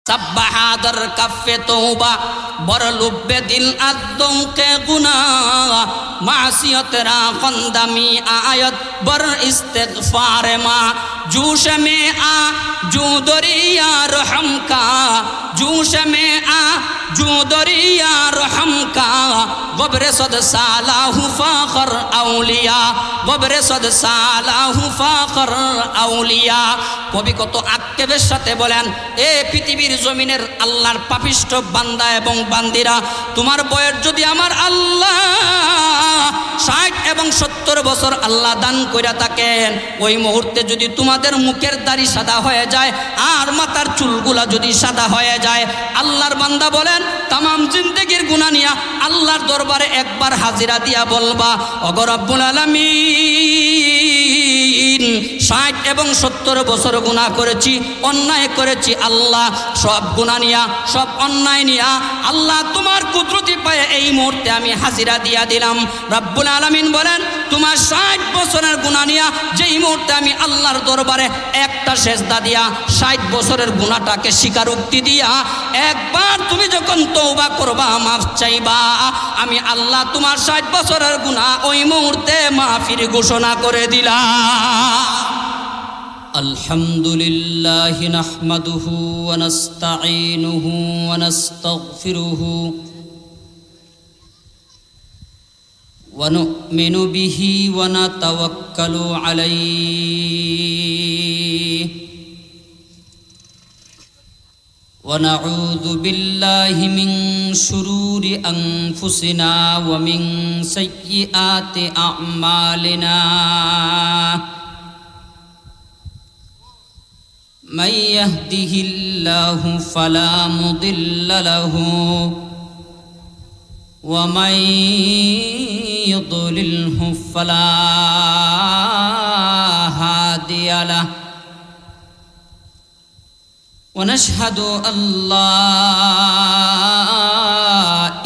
সাব্বাহাদার cafe তওবা বর লুব্বে দিল আদম কে গুনাহ মাসিয়তরা খন্দামি আয়াত বর ইস্তিগফার মা জूश में आ जू दरिया रहम का जूश में आ जू दरिया रहम का गब्र सद सालाहु फाखर औलिया गब्र सद सालाहु फाखर औलिया কবি কত আক্ষেপের সাথে বলেন, এ পৃথিবীর জমিনের আল্লাহর পাপিষ্ঠ বান্দা এবং বান্দিরা, তোমার বয়স যদি আমার আল্লাহ 60 এবং 70 বছর আল্লাহ দান কইরা থাকেন, ওই মুহূর্তে যদি তোমাদের মুখের দাড়ি সাদা হয়ে যায় আর মাথার চুলগুলা যদি সাদা হয়ে যায়, আল্লাহর বান্দা বলেন তামাম জিন্দেগির গুনাহ নিয়া আল্লাহর দরবারে একবার হাজিরা দিয়া বলবা, ওগো রব্বুল আলামিন 60 এবং 70 বছর গুনাহ করেছি, অন্যায় করেছি, আল্লাহ সব গুনাহ নিয়া সব অন্যায় নিয়া আল্লাহ তোমার কুদরতি পায়ে এই মুহূর্তে আমি হাজিরা দিয়া দিলাম। রব্বুল আলামিন বলেন তোমার 60 বছরের গুনাহ নিয়া যেই মুহূর্তে আমি আল্লাহর দরবারে একটা সেজদা দিয়া 60 বছরের গুনাহটাকে স্বীকারোক্তি দিয়া একবার তুমি যখন তওবা করবা, মাফ চাইবা, আমি আল্লাহ তোমার 60 বছরের গুনাহ ওই মুহূর্তে মাফির ঘোষণা করে দিলাম। আলহামদুলিল্লাহি নাহমাদুহু ওয়া নাস্তাঈনুহু ওয়া নাস্তাগফিরুহু ওয়া নু'মিনু বিহি ওয়া নাতাওয়াক্কালু আলাইহি ওয়া নাউযু বিল্লাহি মিন শুরুরি আনফুসিনা ওয়া মিন সাইয়্যিআতি আ'মালিনা। من يهده الله فلا مضل له ومن يضلله فلا هادي له ونشهد أن لا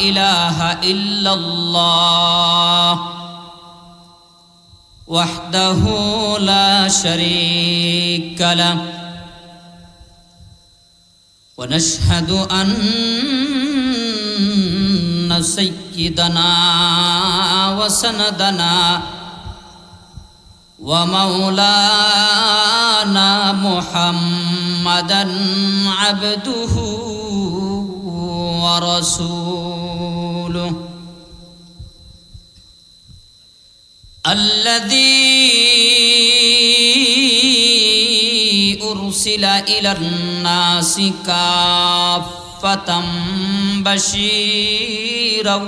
إله إلا الله وحده لا شريك له ونشهد أن سيدنا وسندنا ومولانا محمدا عبده ورسوله الذي أرسل إلى الناس كافة بشيرا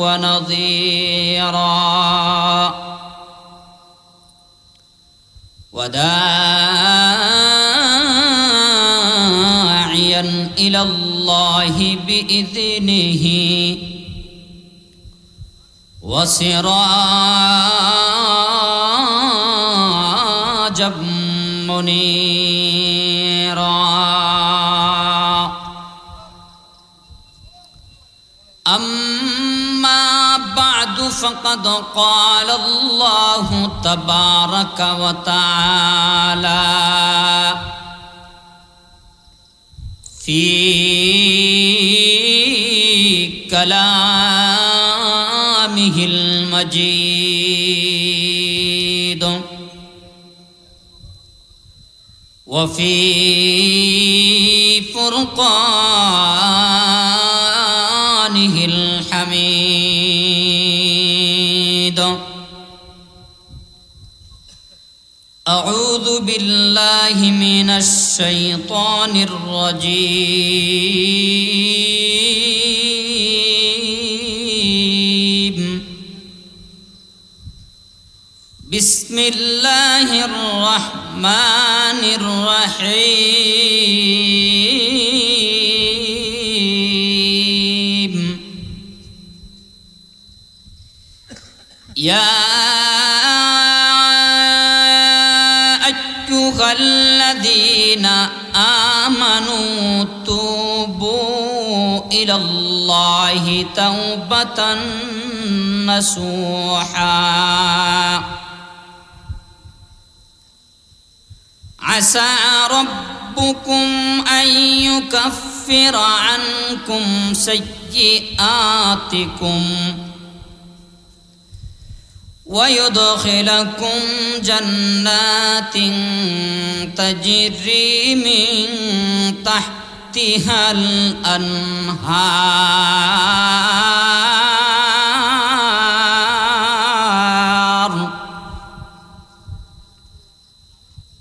ونذيرا وداعيا إلى الله بإذنه وسراجا منيرا. أما بعد فقد قال الله تبارك وتعالى في كلامه المجيد وفي فرقانه الحميد. أعوذ بالله من الشيطان الرجيم. بسم الله الرحمن الرحيم. يا أيها الذين آمنوا توبوا إلى الله توبة نصوحا عسى ربكم أن يكفر عنكم سيئاتكم ويدخلكم جنات تجري من تحتها الأنهار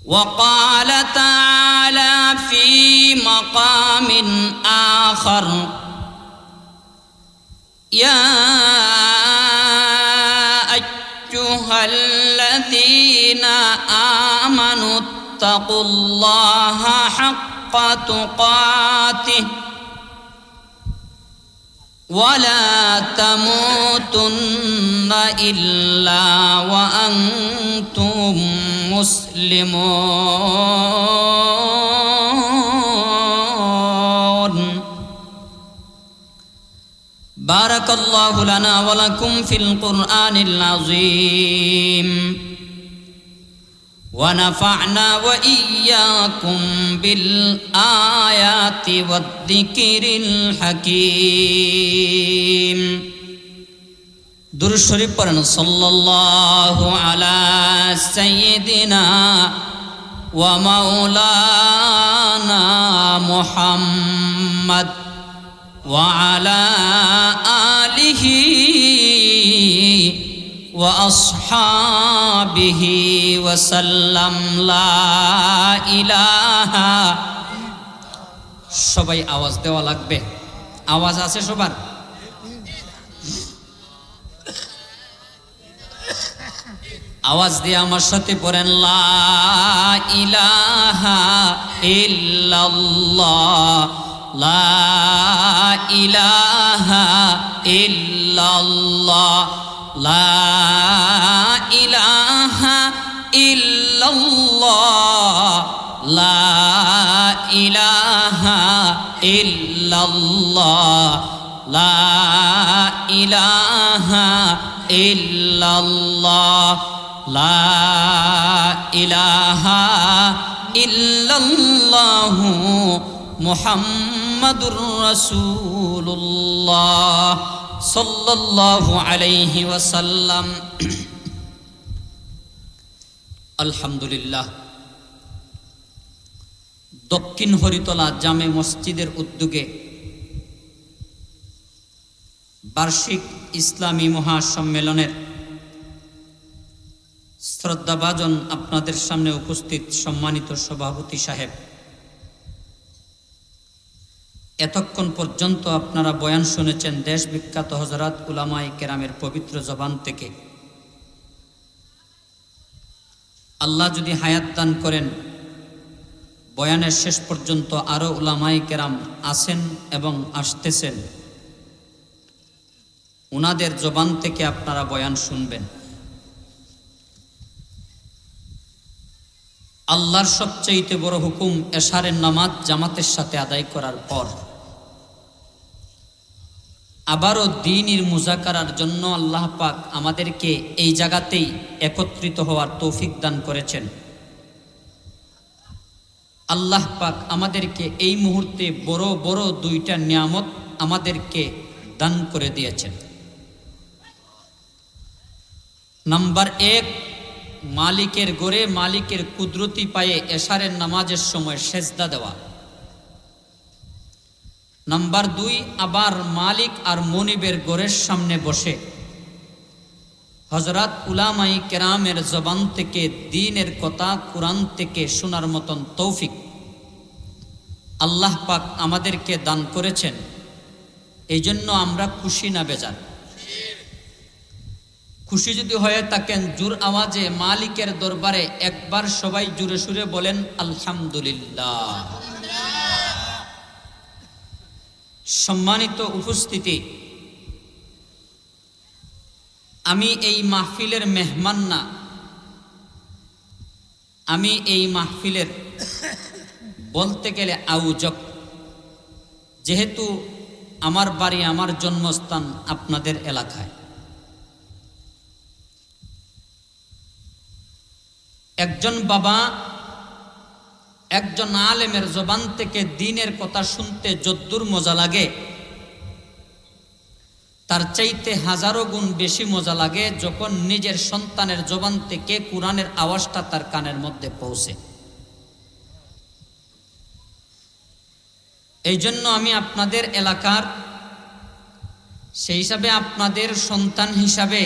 وقال تعالى في مقام آخر يا أيها الذين آمنوا اتقوا الله حق تقاته ولا تموتن إلا وأنتم مسلمون بارك الله لنا ولكم في القرآن العظيم ونفعنا وإياكم بالآيات والذكر الحكيم درود شريف পড়েন সাল্লাল্লাহু আলা সাইয়্যিদিনা ওয়া মাওলানা মুহাম্মদ ওয়া আলা আলিহি ওয়া আসহাবিহি ওয়া সাল্লাম লা ইলাহা সবাই আওয়াজ দেওয়া লাগবে আওয়াজ আছে সবার আওয়াজ দিয়ে আমার সাথে পড়েন লা ইলাহা ইল্লাল্লাহ লা ইলাহা ইল্লাল্লাহ লা ইলাহা ইল্লাল্লাহ লা ইলাহা ইল্লাল্লাহ লা ইলাহা ইল্লাল্লাহ লা ইলাহা ইল্লাল্লাহ মুহাম্মাদুর রাসূলুল্লাহ সাল্লাল্লাহু আলাইহি ওয়াসাল্লাম আলহামদুলিল্লাহ দক্ষিণ হরিতলা জামে মসজিদের উদ্যোগে বার্ষিক ইসলামী মহাসম্মেলনের শ্রদ্ধাভাজন আপনাদের সামনে উপস্থিত সম্মানিত সভাপতি সাহেব, এতক্ষণ পর্যন্ত আপনারা বয়ান শুনেছেন দেশ বিখ্যাত হযরত উলামায়ে কেরামের পবিত্র জবান থেকে। আল্লাহ যদি হায়াত দান করেন বয়ানের শেষ পর্যন্ত আরো উলামায়ে কেরাম আছেন এবং আসতেছেন, উনাদের জবান থেকে আপনারা বয়ান শুনবেন। আল্লাহর সবচেয়ে বড় হুকুম এশারের নামাজ জামাতের সাথে আদায় করার পর আবারও দ্বীনের মুযাকারার জন্য আল্লাহ পাক আমাদেরকে এই জায়গাতেই একত্রিত হওয়ার তৌফিক দান করেছেন। আল্লাহ পাক আমাদেরকে এই মুহূর্তে বড় বড় দুইটা নিয়ামত আমাদেরকে দান করে দিয়েছেন। নাম্বার 1, মালিকের ঘরে মালিকের কুদরতি পায়ে এশারের নামাজের সময় সেজদা দেওয়া। নাম্বার 2, আবার মালিক আর মনিবের ঘরের সামনে বসে হযরত উলামায়ে কেরামের জবান থেকে দ্বীনের কথা কুরআন থেকে শোনার মতন তৌফিক আল্লাহ পাক আমাদেরকে দান করেছেন। এই জন্য আমরা খুশি না বেজার? খুশি যদি হয়ে থাকেন জোর আওয়াজে মালিকের দরবারে একবার সবাই জোরে সুরে বলেন আলহামদুলিল্লাহ। সম্মানিত উপস্থিতি, আমি এই মাহফিলের মেহমান না, আমি এই মাহফিলের বলতে গেলে আয়োজক। যেহেতু আমার বাড়ি, আমার জন্মস্থান আপনাদের এলাকায়, একজন বাবা একজন আলেমের জবান থেকে দ্বীনের কথা শুনতে যদ্দুর মজা লাগে, তার চাইতে হাজারো গুণ বেশি মজা লাগে যখন নিজের সন্তানের জবান থেকে কোরআনের আওয়াজটা তার কানের মধ্যে পৌঁছে। এই জন্য আমি আপনাদের এলাকার, সেই হিসাবে আপনাদের সন্তান হিসাবে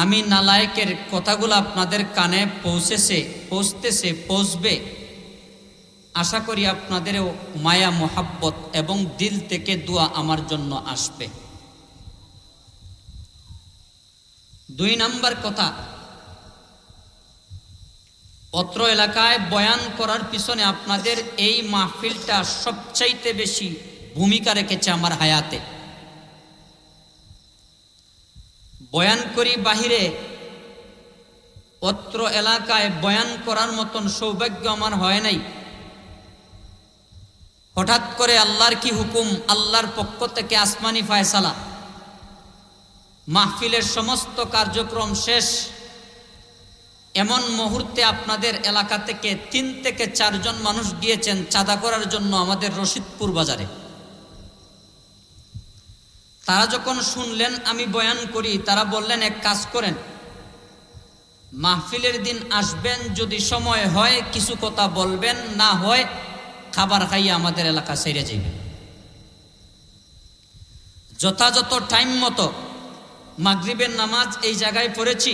আমি নালায়েকের কথাগুলো আপনাদের কানে পৌঁছবে। আশা করি আপনাদেরও মায়া মোহাব্বত এবং দিল থেকে দোয়া আমার জন্য আসবে। 2 নাম্বার কথা, অত্র এলাকায় বয়ান করার পিছনে আপনাদের এই মাহফিলটা সবচাইতে বেশি ভূমিকা রেখেছে আমার হায়াতে। বয়ান করি বাহিরে, অত্র এলাকায় বয়ান করার মতন সৌভাগ্য আমার হয় নাই। হঠাৎ করে আল্লাহর কি হুকুম, আল্লাহর পক্ষ থেকে আসমানি ফায়সালা, মাহফিলের সমস্ত কার্যক্রম শেষ। এমন মুহূর্তে আপনাদের এলাকা থেকে 3 থেকে 4 জন মানুষ গিয়েছেন চাঁদা করার জন্য আমাদের রশিদপুর বাজারে। তারা যখন শুনলেন আমি বয়ান করি, তারা বললেন এক কাজ করেন, মাহফিলের দিন আসবেন, যদি সময় হয় কিছু কথা বলবেন, না হয় খাবার খাইয়ে আমাদের এলাকা ছেড়ে যাবেন। যথাযথ টাইম মতো মাগরিবের নামাজ এই জায়গায় পড়েছি,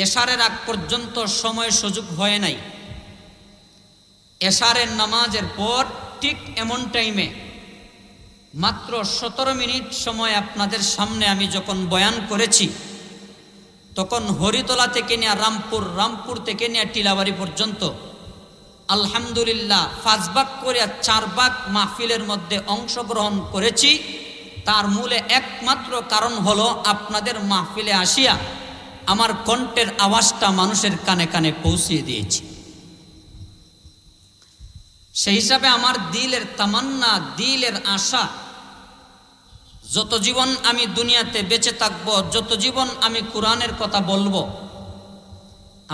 এশারের আগ পর্যন্ত সময় সুযোগ হয় নাই। এশারের নামাজের পর ঠিক এমন টাইমে মাত্র 17 মিনিট সময় আপনাদের সামনে আমি যখন বয়ান করেছি, তখন হরিতলা থেকে নিয়ে রামপুর থেকে নিয়ে টিলাবাড়ি পর্যন্ত আলহামদুলিল্লাহ 5 ভাগ করে 4 ভাগ মাহফিলের মধ্যে অংশগ্রহণ করেছি। তার মূলে একমাত্র কারণ হলো আপনাদের মাহফিলে আসিয়া আমার কণ্ঠের আওয়াজটা মানুষের কানে কানে পৌঁছিয়ে দিয়েছি। সেই হিসাবে আমার দিলের তামান্না, দিলের আশা, যত জীবন আমি দুনিয়াতে বেঁচে থাকবো, যত জীবন আমি কোরআনের কথা বলবো,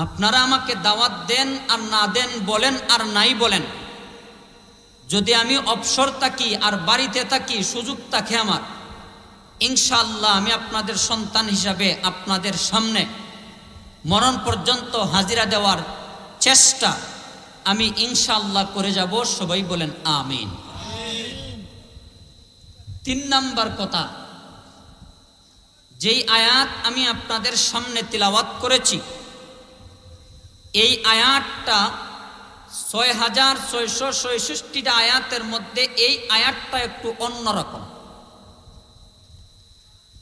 আপনারা আমাকে দাওয়াত দেন আর না দেন, বলেন আর নাই বলেন, যদি আমি অবসর থাকি আর বাড়িতে থাকি, সুযোগ থাকে আমার, ইনশাআল্লাহ আমি আপনাদের সন্তান হিসাবে আপনাদের সামনে মরণ পর্যন্ত হাজিরা দেওয়ার চেষ্টা আমি ইনশাআল্লাহ করে যাব। সবাই বলেন আমিন। 3 নাম্বার কথা, যেই আয়াত আমি আপনাদের সামনে তিলাওয়াত করেছি, এই আয়াতটা 6666টা আয়াতের মধ্যে এই আয়াতটা একটু অন্যরকম।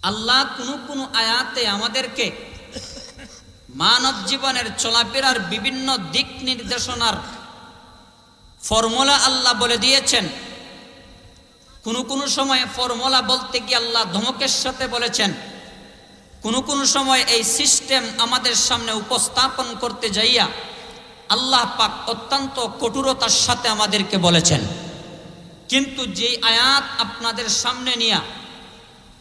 আল্লাহ কোনো আয়াতে আমাদেরকে মানব জীবনের চলাফেরার বিভিন্ন দিক নির্দেশনার ফর্মুলা আল্লাহ বলে দিয়েছেন। কোনো সময় ফর্মুলা বলতে গিয়ে আল্লাহ ধমকের সাথে বলেছেন, কোনো সময় এই সিস্টেম আমাদের সামনে উপস্থাপন করতে যাইয়া আল্লাহ পাক অত্যন্ত কঠোরতার সাথে আমাদেরকে বলেছেন। কিন্তু যেই আয়াত আপনাদের সামনে নিয়ে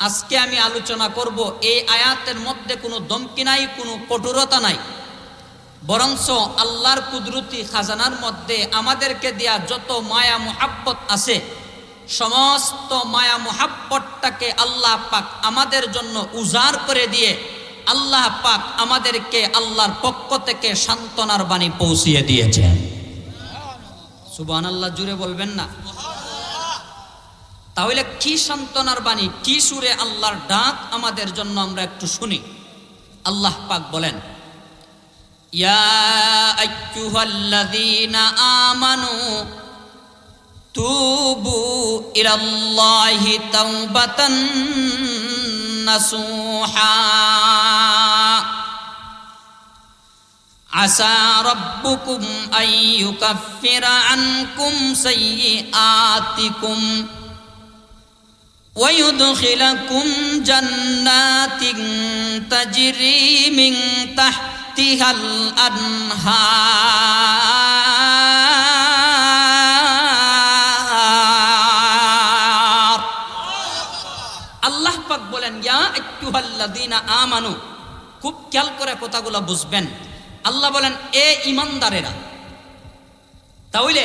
আজকে আমি আলোচনা করব, এই আয়াতের মধ্যে কোনো ধমকি নাই, কোনো কঠোরতা নাই, বরঞ্চ আল্লাহর কুদরতি খাজানার মধ্যে আমাদেরকে দেয়া যত মায়া মুহাব্বত আছে, সমস্ত মায়া মুহাব্বতটাকে আল্লাহ পাক আমাদের জন্য উজাড় করে দিয়ে আল্লাহ পাক আমাদেরকে আল্লাহর পক্ষ থেকে সান্ত্বনার বাণী পৌঁছিয়ে দিয়েছেন। সুবহানাল্লাহ, জুড়ে বলবেন না? তাহলে কি সান্ত্বনার বাণী, কি সুরে আল্লাহর ডাক আমাদের জন্য, আমরা একটু শুনি। আল্লাহ পাক বলেন, ইয়া আইয়ুহাল্লাযীনা আমানু তুবু ইলাল্লাহি তাওবাতান নাসুহা আসা রাব্বুকুম আইয়ুকাফিরা আনকুম সাইয়্যাতিকুম ويدخلكم جنات تجري من تحتها الأنهار। আল্লাহ পাক বলেন, ইয়া আইয়ুহাল্লাযীনা আমানু, খুব খেয়াল করে কথাগুলো বুঝবেন। আল্লাহ বলেন, এ ঈমানদারেরা, তাহলে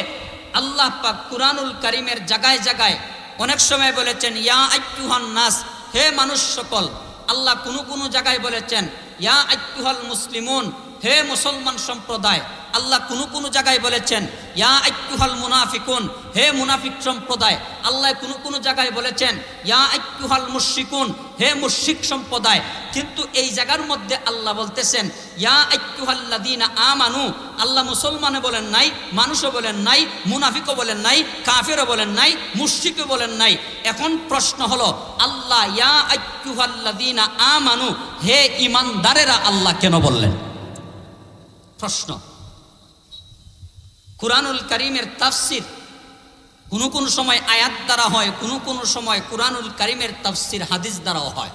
আল্লাহ পাক কুরআনুল কারীমের জায়গায় জায়গায় অনেক সময় বলেছেন ইয়া আইয়ুহান নাস, হে মানুষ সকল। আল্লাহ কোনো জায়গায় বলেছেন ইয়া আইয়ুহাল মুসলিমুন, হে মুসলমান সম্প্রদায়। আল্লাহ কোনো জায়গায় বলেছেন ইয়া আইয়ুহাল মুনাফিকুন, হে মুনাফিক সম্প্রদায়। আল্লাহ কোনো জায়গায় বলেছেন ইয়া আইয়ুহাল মুশরিকুন, হে মুশরিক সম্প্রদায়। কিন্তু এই জায়গার মধ্যে আল্লাহ বলতেছেন ইয়া আইয়ুহাল্লাযীনা আমানু। আল্লাহ মুসলমানে বলেন নাই, মানুষও বলেন নাই, মুনাফিকও বলেন নাই, কাফেরও বলেন নাই, মুশরিকও বলেন নাই। এখন প্রশ্ন হলো আল্লাহ ইয়া আইয়ুহাল্লাযীনা আমানু, হে ঈমানদারেরা আল্লাহ কেন বললেন? প্রশ্ন। কুরআনুল কারীমের তাফসীর কোন সময় আয়াত দ্বারা হয়, কোন সময় কুরআনুল কারীমের তাফসীর হাদিস দ্বারাও হয়।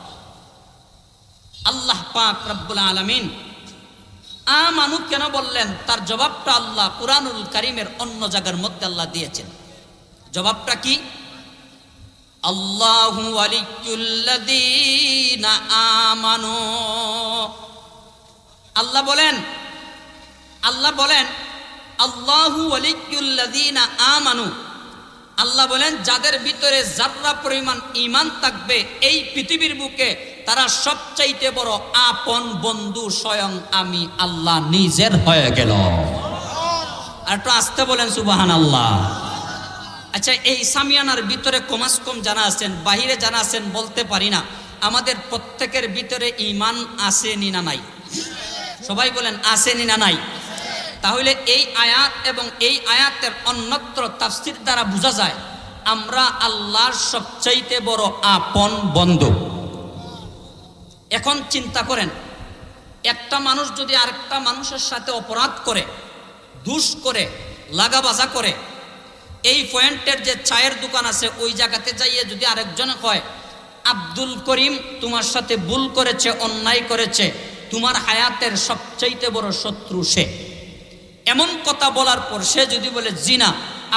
আল্লাহ পাক রব্বুল আলামিন আমানু কেন বললেন, তার জবাবটা আল্লাহ কুরআনুল কারীমের অন্য জায়গার মধ্যে আল্লাহ দিয়েছেন। জবাবটা কি? আল্লাহু ওয়ালিয়্যুল্লাযীনা আমানু। আল্লাহ বলেন আল্লাহু ওয়ালিয়্যুল্লাযীনা আমানু। আল্লাহ বলেন যাদের ভিতরে যাররা পরিমাণ ঈমান থাকবে এই পৃথিবীর বুকে, তারা সবচাইতে বড় আপন বন্ধু স্বয়ং আমি আল্লাহ নিজের হয়ে গেল। আর একটু আসতে বলেন সুবহানাল্লাহ। আচ্ছা, এই সামিয়ানার ভিতরে কমাস কম জানা আছেন, বাহিরে জানা আছেন বলতে পারি না, আমাদের প্রত্যেকের ভিতরে ঈমান আছে নি না নাই? সবাই বলেন আছে নি না নাই? তাহলে এই আয়াত এবং এই আয়াতের অন্যত্র তাফসীর দ্বারা বোঝা যায় আমরা আল্লাহর সবচাইতে বড় আপন বন্ধু। এখন চিন্তা করেন, একটা মানুষ যদি আরেকটা মানুষের সাথে অপরাধ করে, দুষ করে, লাগাবাজা করে, এই পয়েন্টের যে চায়ের দোকান আছে ওই জায়গাতে যাইয়ে যদি আরেকজন কয় আব্দুল করিম তোমার সাথে ভুল করেছে, অন্যায় করেছে, তোমার হায়াতের সবচাইতে বড় শত্রু সে, এমন কথা বলার পর সে যদি বলে জি না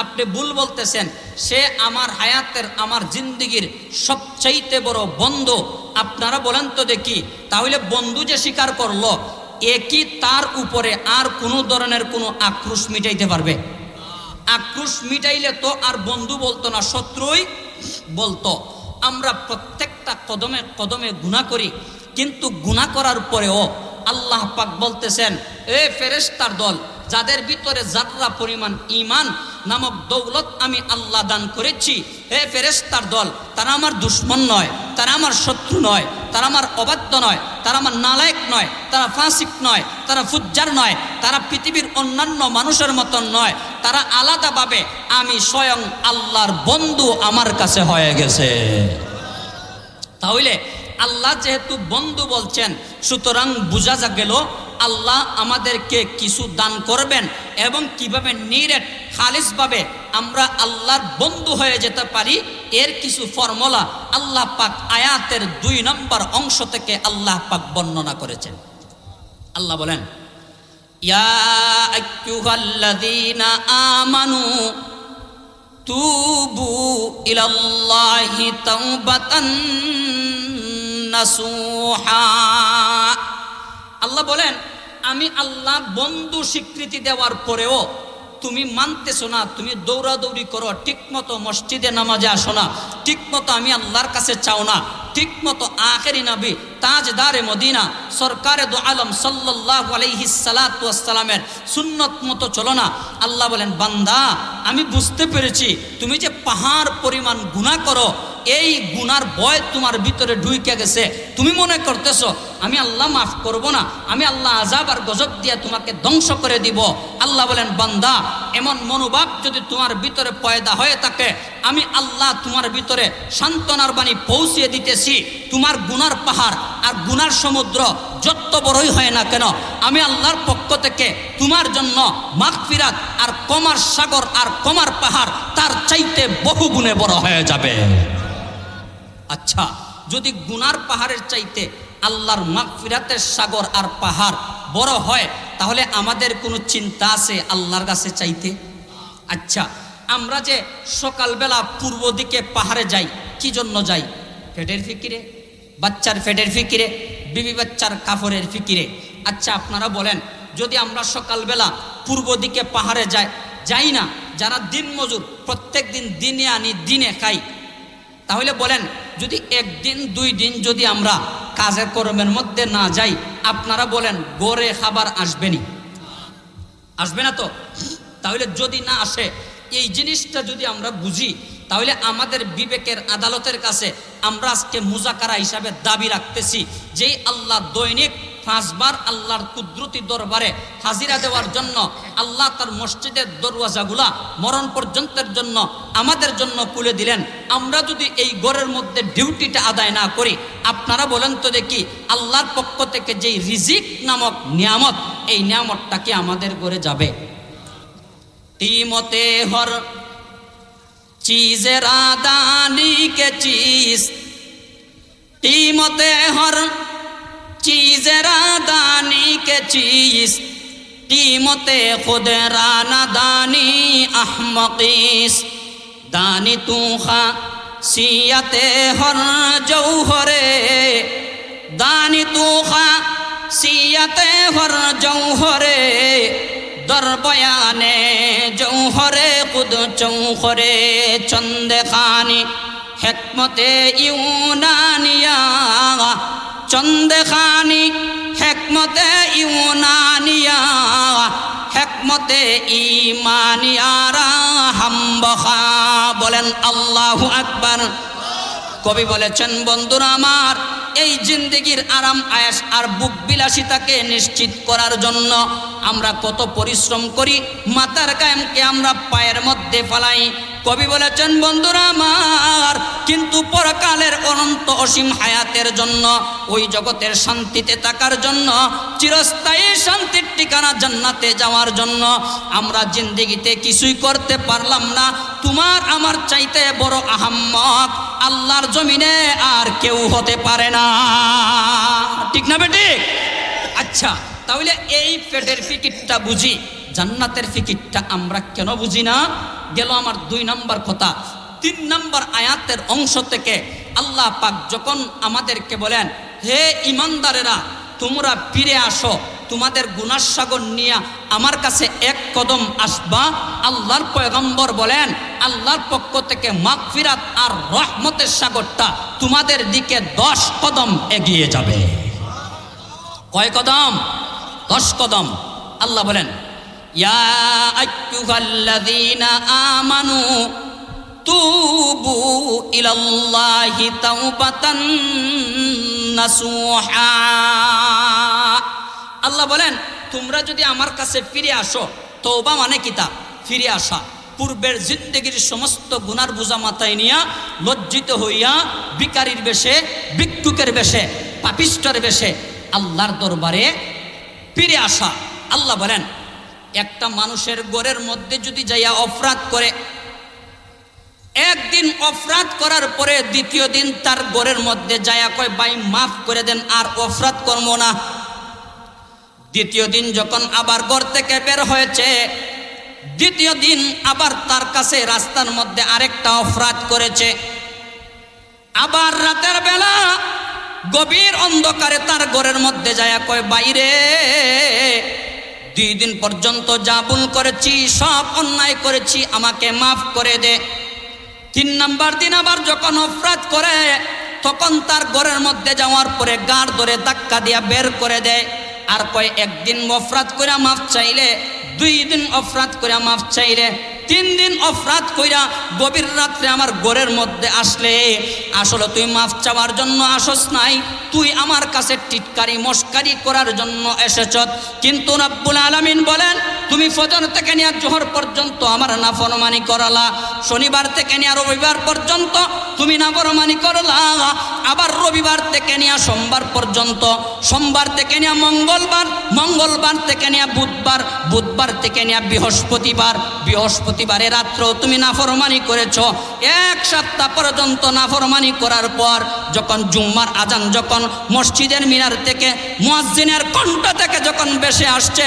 আপনি ভুল বলতেছেন, সে আমার হায়াতের, আমার জিন্দিগির সবচাইতে বড় বন্ধু, আপনারা বলেন তো দেখি, তাহলে বন্ধু যে স্বীকার করলো একই তার উপরে আর কোনো ধরনের কোনো আক্রোশ মিটাইতে পারবে? আক্রোশ মিটাইলে তো আর বন্ধু বলতো না, শত্রুই বলতো। আমরা প্রত্যেকটা কদমে কদমে গুনাহ করি, কিন্তু গুনাহ করার পরেও আল্লাহ পাক বলতেছেন এ ফেরেশতার দল, যাদের ভিতরে যাররা পরিমাণ ঈমান নামক দৌলত আমি আল্লাহ দান করেছি, হে ফেরেশতার দল, তারা আমার দুশমন নয়, তারা আমার শত্রু নয়, তারা আমার অবাধ্য নয়, তারা আমার নালায়েক নয়, তারা ফাসিক নয়, তারা ফুজ্জার নয়, তারা পৃথিবীর অন্যান্য মানুষের মতন নয়, তারা আলাদাভাবে আমি স্বয়ং আল্লাহর বন্ধু আমার কাছে হয়ে গেছে। তাহলে আল্লাহ যেহেতু বন্ধু বলছেন, সুতরাং বোঝা যা গেল আল্লাহ আমাদেরকে কিছু দান করবেন এবং কিভাবে নিরেট খালিসভাবে আমরা আল্লাহর বন্ধু হয়ে যেতে পারি এর কিছু ফর্মুলা আল্লাহ পাক আয়াতের 2 নম্বর অংশ থেকে আল্লাহ পাক বর্ণনা করেছেন। আল্লাহ বলেন ইয়া আইয়ুহাল্লাযীনা আমানু তুবু ইলাল্লাহি তাওবাতান নাসুহা। আল্লাহ বলেন আমি আল্লাহ বন্ধু স্বীকৃতি দেওয়ার পরেও তুমি মানতেছো না, তুমি দৌড়াদৌড়ি করো, ঠিকমতো মসজিদে নামাজে আসো না, ঠিকমতো আমি আল্লাহর কাছে চাও না, ঠিকমতো আখেরি নবী তাজদারে মদিনা সরকারে দো আলম সাল্লাল্লাহু আলাইহি সাল্লাতু ওয়াস সালামের সুন্নত মতো চলো না। আল্লাহ বলেন বান্দা আমি বুঝতে পেরেছি তুমি যে পাহাড় পরিমাণ গুনাহ করো, এই গুনার ভয় তোমার ভিতরে ঢুকে গেছে, তুমি মনে করতেছো আমি আল্লাহ মাফ করব না, আমি আল্লাহ আযাব আর গজব দিয়ে তোমাকে ধ্বংস করে দিব। আল্লাহ বলেন বান্দা এমন মনোভাব যদি তোমার ভিতরে পয়দা হয়ে থাকে, আমি আল্লাহ তোমার ভিতরে সান্ত্বনার বাণী পৌঁছিয়ে দিতেছি, তোমার গুনার পাহাড় আর গুনার সমুদ্র যত বড়ই হয় না কেন, আমি আল্লাহর পক্ষ থেকে তোমার জন্য মাগফিরাত আর ক্ষমার সাগর আর ক্ষমার পাহাড় তার চাইতে বহু গুণে বড় হয়ে যাবে। আচ্ছা, যদি গুনার পাহাড়ের চাইতে আল্লাহর মাগফিরাতের সাগর আর পাহাড় বড় হয়, তাহলে আমাদের কোনো চিন্তা আছে আল্লাহর কাছে চাইতে? আচ্ছা, আমরা যে সকালবেলা পূর্ব দিকে পাহাড়ে যাই, কি জন্য যাই? পেটের ফিকিরে, বাচ্চার পেটের ফিকিরে, বিবি বাচ্চার কাপড়ের ফিকিরে। আচ্ছা আপনারা বলেন, যদি আমরা সকালবেলা পূর্ব দিকে পাহাড়ে যাই, যাই না, যারা দিন মজুর, প্রত্যেক দিন দিনে আনি দিনে খাই, তাহলে বলেন যদি একদিন 2 দিন যদি আমরা কাজের কর্মের মধ্যে না যাই, আপনারা বলেন গড়ে খাবার আসবেনি? আসবে না তো? তাহলে যদি না আসে, এই জিনিসটা যদি আমরা বুঝি, তাহলে আমাদের বিবেকের আদালতের কাছে আমরা আজকে মুজাকারা হিসাবে দাবি রাখতেছি, যেই আল্লাহ দৈনিক 5 বার আল্লাহর কুদরতি দরবারে হাজিরা দেওয়ার জন্য আল্লাহ তার মসজিদের দরওয়াজাগুলা মরণ পর্যন্তের জন্য আমাদের জন্য খুলে দিলেন, আমরা যদি এই ঘরের মধ্যে ডিউটিটা আদায় না করি, আপনারা বলেন তো দেখি আল্লাহর পক্ষ থেকে যেই রিজিক নামক নিয়ামত, এই নিয়ামতটা কি আমাদের ঘরে যাবে? कीमते हर चीज रादानी के चीज, कीमते हर चीज रादानी के चीज, कीमते खुद राना दानी अहमकीस, दानी तू खा सियते हर जौहरे, दानी तू खा सियते हर जौहरे, दर बयाने जौहरे खुद चौहरे, चंदे खानी हिकमते यूनानिया, चंदे खानी हिकमते यूनानिया, हिकमते ईमानियारा हम बखा। बोलें अल्लाहु अकबर। কবি বলেছেন, বন্ধুরা আমার, এই জিন্দেগির আরাম আয়েশ আর বুক বিলাসিতাকে নিশ্চিত করার জন্য আমরা কত পরিশ্রম করি, মাথার কায়েমকে আমরা পায়ের মধ্যে ফেলাই। কবি বলেছেন, বন্ধুরা আমার, কিন্তু পরকালের অনন্ত অসীম হায়াতের জন্য, ওই জগতের শান্তিতে থাকার জন্য, চিরস্থায়ী শান্তির ঠিকানা জান্নাতে যাওয়ার জন্য আমরা জিন্দেগিতে কিছুই করতে পারলাম না। তোমার আমার চাইতে বড় আহাম্মক আল্লাহর জমিনে আর কেউ হতে পারে না, ঠিক না বেটি? আচ্ছা, তাহলে এই পেটের ফিকিরটা বুঝি, জান্নাতের ফিকিরটা আমরা কেন বুঝি না? গেল আমার 2 নম্বর কথা। 3 নম্বর আয়াতের অংশ থেকে আল্লাহ পাক যখন আমাদেরকে বলেন, হে ইমানদারেরা, তোমরা ফিরে আসো, তোমাদের গুনাহ সাগর নিয়ে আমার কাছে 1 কদম আসবা। আল্লাহর পয়গম্বর বলেন, আল্লাহর পক্ষ থেকে মাগফিরাত আর রহমতের সাগরটা তোমাদের দিকে 10 কদম এগিয়ে যাবে। কয় কদম? 10 কদম। আল্লাহ বলেন, ইয়া আইয়ুহাল্লাযীনা আমানু তুবু ইলাল্লাহি তাওবাতান নাসুহা। আল্লাহ বলেন, তোমরা যদি আমার কাছে ফিরে আসো, তওবা মানে কি? তা ফিরে আসা। পূর্বের জিন্দেগির সমস্ত গুনার বোঝা মাথায় নিয়া লজ্জিত হইয়া ভিখারির বেশে, ভিক্ষুকের বেশে, পাপিষ্ঠের বেশে আল্লাহর দরবারে ফিরে আসা। আল্লাহ বলেন, একটা মানুষের ঘরের মধ্যে যদি যাইয়া অপরাধ করে, একদিন অপরাধ করার পরে দ্বিতীয় দিন তার ঘরের মধ্যে যাইয়া কয়, ভাই মাফ করে দেন, আর অপরাধ করব না। দ্বিতীয় দিন যখন আবার ঘর থেকে বের হয়েছে, দ্বিতীয় দিন আবার তার কাছে রাস্তার মধ্যে আরেকটা অপরাধ করেছে। আবার রাতের বেলা গভীর অন্ধকারে তার ঘরের মধ্যে যাইয়া কয়, বাইরে 2 দিন পর্যন্ত যা ভুল করেছি, সব অন্যায় করেছি, আমাকে মাফ করে দে। 3 নম্বর দিন আবার যখন অপরাধ করে, তখন তার ঘরের মধ্যে যাওয়ার পরে গাড় ধরে ধাক্কা দিয়া বের করে দেয়। আর কয়, 1 দিন অপরাধ করে মাফ চাইলে, 2 দিন অপরাধ করে মাফ চাইলে, 3 দিন অপরাধ কইরা গভীর রাত্রে আমার ঘরের মধ্যে আসলে, আসলে তুই মাফ চাওয়ার জন্য আসস নাই, তুই আমার কাছে টিটকারি মস্কারি করার জন্য এসেছ। কিন্তু রব্বুল আলামিন বলেন, তুমি ফজর থেকে নিয়ে জোহর পর্যন্ত আমার নাফরমানি করলা, শনিবার থেকে নিয়ে রবিবার পর্যন্ত তুমি নাফরমানি করলা, আবার রবিবার থেকে নিয়ে সোমবার পর্যন্ত, সোমবার থেকে নিয়ে মঙ্গলবার, মঙ্গলবার থেকে নিয়ে বুধবার, বুধবার থেকে নিয়ে বৃহস্পতিবার, বৃহস্পতিবারে রাত্র তুমি নাফরমানি করেছ। 1 সপ্তাহ পর্যন্ত নাফরমানি করার পর যখন জুম্মার আজান যখন মসজিদের মিনার থেকে, মুয়াজ্জিনের কণ্ঠ থেকে যখন ভেসে আসছে,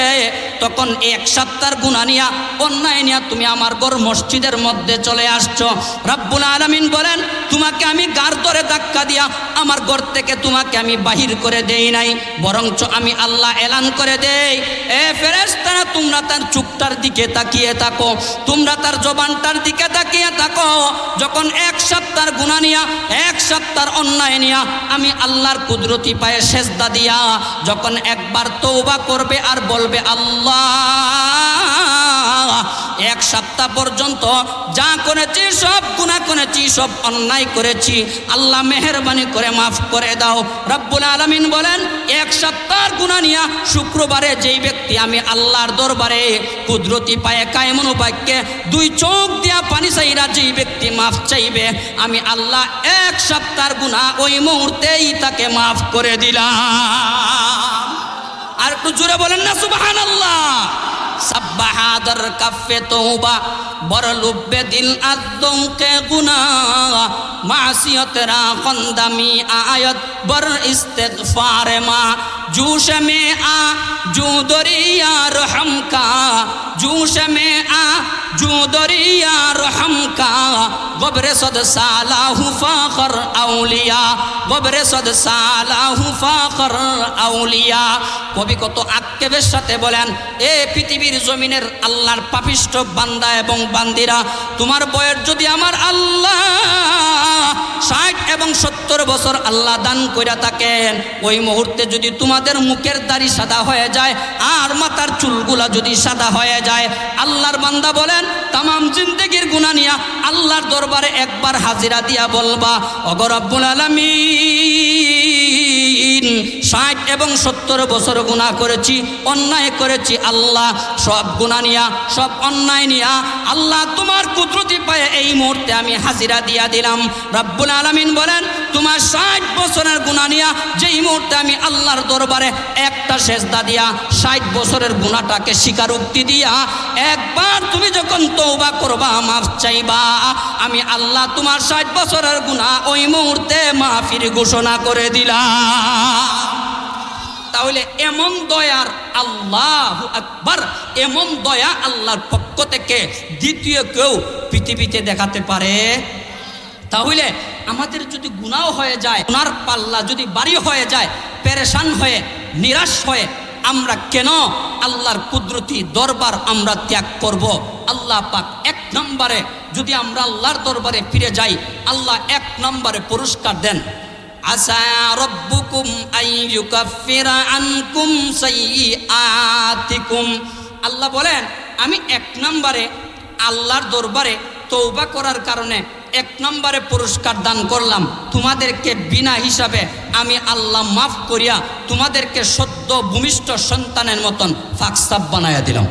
তখন 1 সপ্তাহের গুনাহ নিয়া, অন্যায় নিয়া তুমি আমার ঘর মসজিদের মধ্যে চলে আসছো। রব্বুল আলামিন বলেন, তোমাকে আমি গার ধরে ধাক্কা দিয়া আমার ঘর থেকে তোমাকে আমি বাহির করে দেই নাই, বরঞ্চ আমি আল্লাহ এলান করে দেই, এ ফেরেশতারা তোমরা তার চুপটার দিকে তাকিয়ে থাকো, তোমরা তার জবানটার দিকে তাকিয়ে থাকো। যখন এক সপ্তাহের গুনাহ নিয়া, এক সপ্তাহের অন্যায় নিয়া আমি আল্লাহর কুদরতি পায়ে সেজদা দিয়া যখন একবার তওবা করবে আর বলবে আল্লাহ এক সপ্তাহ পর্যন্ত যা করেছি সব গুনাহ করেছি, সব অন্যায় করেছি, আল্লাহ মেহেরবানি করে মাফ করে দাও। রব্বুল আলামিন বলেন এক সপ্তাহের গুনাহ নিয়া শুক্রবারে যেই ব্যক্তি আমি আল্লাহর দরবারে কুদরতি পায়ে কায়েমুন বাক্যে দুই চোখ দিয়া পানি চাইরা যেই ব্যক্তি মাফ চাইবে আমি আল্লাহ এক সপ্তাহের গুনাহ ওই মুহূর্তেই তাকে মাফ করে দিলাম। আর একটু জোরে বলেন না সুবহানাল্লাহ। সাব্বাহাদার কাফে তওবা বড় লুব্বে দিল আদম কে গুনাহ মাসিয়তরা খন্দামি আয়াত বর ইস্তিগফার মা জूश में आ जू दरिया रहम का, जूश में आ जू दरिया रहम का, गब्र सद सालाहु फाखर औलिया, गब्र सद सालाहु फाखर औलिया। কবি কত আক্ষেপের সাথে বলেন, এ পৃথিবীর জমিনের আল্লাহর পাপিষ্ঠ বান্দা এবং বান্দিরা, তোমার বয়স যদি আমার আল্লাহ 60 এবং 70 বছর আল্লাহ দান কইরা থাকেন, ওই মুহূর্তে যদি তোমাদের মুখের দাড়ি সাদা হয়ে যায় আর মাথার চুলগুলা যদি সাদা হয়ে যায়, আল্লাহর বান্দা বলেন তামাম জিন্দেগির গুনাহ নিয়া আল্লাহর দরবারে একবার হাজিরা দিয়া বলবা, ওগো রব্বুল আলামিন 60 এবং 70 বছর গুনাহ করেছি, অন্যায় করেছি, আল্লাহ সব গুনাহ নিয়া, সব অন্যায় নিয়া আল্লাহ তোমার কুদরতি পায়ে এই মুহূর্তে আমি হাজিরা দিয়া দিলাম। রব্বুল আলামিন বলেন তোমার 60 বছরের গুনাহ নিয়া যেই মুহূর্তে আমি আল্লাহর দরবারে একটা সেজদা দিয়া 60 বছরের গুনাহটাকে স্বীকারোক্তি দিয়া একবার তুমি যখন তওবা করবা, মাফ চাইবা, আমি আল্লাহ তোমার 60 বছরের গুনাহ ওই মুহূর্তে মাফির ঘোষণা করে দিলাম। তাহলে এমন দয়ার আল্লাহু আকবার, এমন দয়া আল্লাহর পক্ষ থেকে দ্বিতীয় কেউ পৃথিবীতে দেখাতে পারে? তাহলে আমাদের যদি গুনাহ হয়ে যায়, গুনার পাল্লা যদি বাড়ি হয়ে যায়, পেরেশান হয়ে নিরাশ হয়ে আমরা কেন আল্লাহর কুদরতি দরবার আমরা ত্যাগ করব? আল্লাহ পাক এক নম্বরে যদি আমরা আল্লাহর দরবারে ফিরে যাই, আল্লাহ এক নম্বরে পুরস্কার দেন, আসা রব্বুকুম আইয়ুকাফিরা আনকুম সাইয়্যাতিকুম। আল্লাহ বলেন আমি এক নম্বরে আল্লাহর দরবারে তওবা করার কারণে এক নম্বরে পুরস্কার দান করলাম, তোমাদেরকে বিনা হিসাবে আমি আল্লাহ মাফ করিয়া তোমাদেরকে সদ্য ভূমিষ্ঠ সন্তানের মতন ফাকসাব বানাইয়া দিলাম।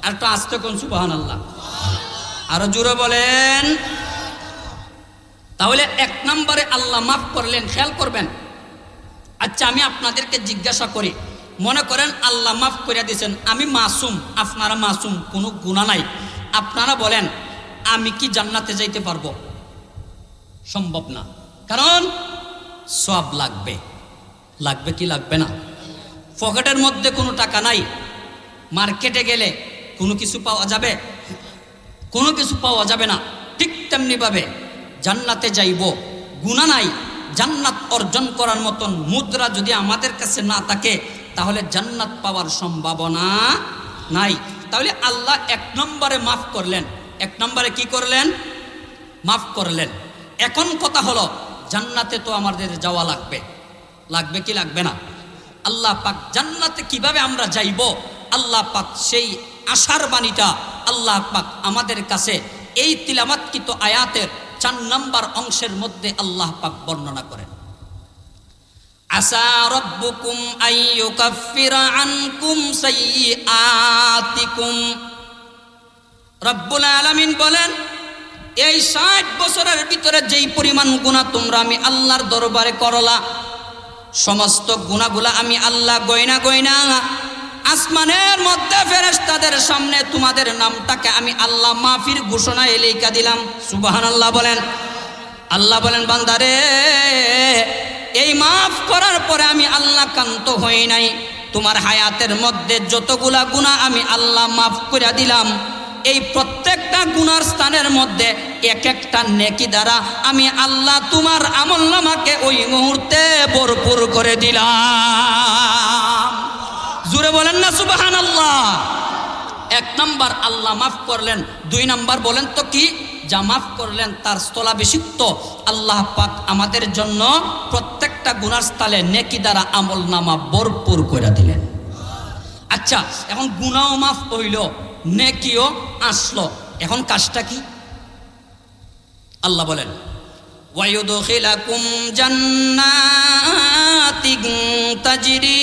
আর তো আস্তে কোন সুবহানাল্লাহ, আরো জোরে বলেন। তাহলে এক নম্বরে আল্লাহ মাফ করলেন, খেয়াল করবেন। আচ্ছা আমি আপনাদেরকে জিজ্ঞাসা করি, মনে করেন আল্লাহ মাফ করে দিয়েছেন, আমি মাসুম, আপনারা মাসুম, কোনো গুনাহ নাই, আপনারা বলেন আমি কি জান্নাতে যাইতে পারবো? সম্ভব না, কারণ সওয়াব লাগবে। লাগবে কি লাগবে না? পকেটের মধ্যে কোনো টাকা নাই, মার্কেটে গেলে কোনো কিছু পাওয়া যাবে? কোনো কিছু পাওয়া যাবে না। ঠিক তেমনিভাবে জান্নাতে যাইব, গুনাহ নাই, জান্নাত অর্জন করার মতন মুদ্রা যদি আমাদের কাছে না থাকে তাহলে জান্নাত পাওয়ার সম্ভাবনা নাই। তাহলে আল্লাহ এক নম্বরে মাফ করলেন, এক নম্বরে কি করলেন? মাফ করলেন। এখন কথা হলো জান্নাতে তো আমাদের যাওয়া লাগবে, লাগবে কি লাগবে না? আল্লাহ পাক জান্নাতে কিভাবে আমরা যাইব, আল্লাহ পাক সেই আশার বাণীটা আল্লাহ পাক আমাদের কাছে এই তিলাওয়াতকৃত আয়াতের 4 নম্বর অংশের মধ্যে আল্লাহ পাক বর্ণনা করেন। আসা রব্বুকুম আইয়ুকাফিরা আনকুম সাইয়্যাতিকুম। রব্বুল আলামিন বলেন এই 60 বছরের ভিতরে যেই পরিমাণ গুনাহ তোমরা আমি আল্লাহর দরবারে করলা, সমস্ত গুনাহগুলা আমি আল্লাহ গয়না গয়না আসমানের মধ্যে ফেরেশতাদের সামনে তোমাদের নামটাকে আমি আল্লাহ মাফির ঘোষণা লিখে দিলাম। সুবহানাল্লাহ বলেন। আল্লাহ বলেন বান্দারে এই মাফ করার পরে আমি আল্লাহ কান্ত হই নাই, তোমার হায়াতের মধ্যে যতগুলা গুনাহ আমি আল্লাহ মাফ করে দিলাম, এই প্রত্যেকটা গুনার স্থানের মধ্যে এক একটা নেকি দ্বারা আমি আল্লাহ তোমার আমলনামাকে ওই মুহূর্তে ভরপুর করে দিলাম। জোরে বলেন না সুবহানাল্লাহ। এক নাম্বার আল্লাহ মাফ করলেন, দুই নাম্বার বলেন তো কি, যা মাফ করলেন তার স্থলাভিষিক্ত আল্লাহ পাক আমাদের জন্য প্রত্যেকটা গুনার স্থলে নেকি দ্বারা আমলনামা ভরপুর করে দিলেন। আচ্ছা, এখন গুনাও মাফ হইল, নেকিও আসলো, এখন কাজটা কি? আল্লাহ বলেন ওয়ায়ুদখিলাকুম জান্নাতিন তাজরি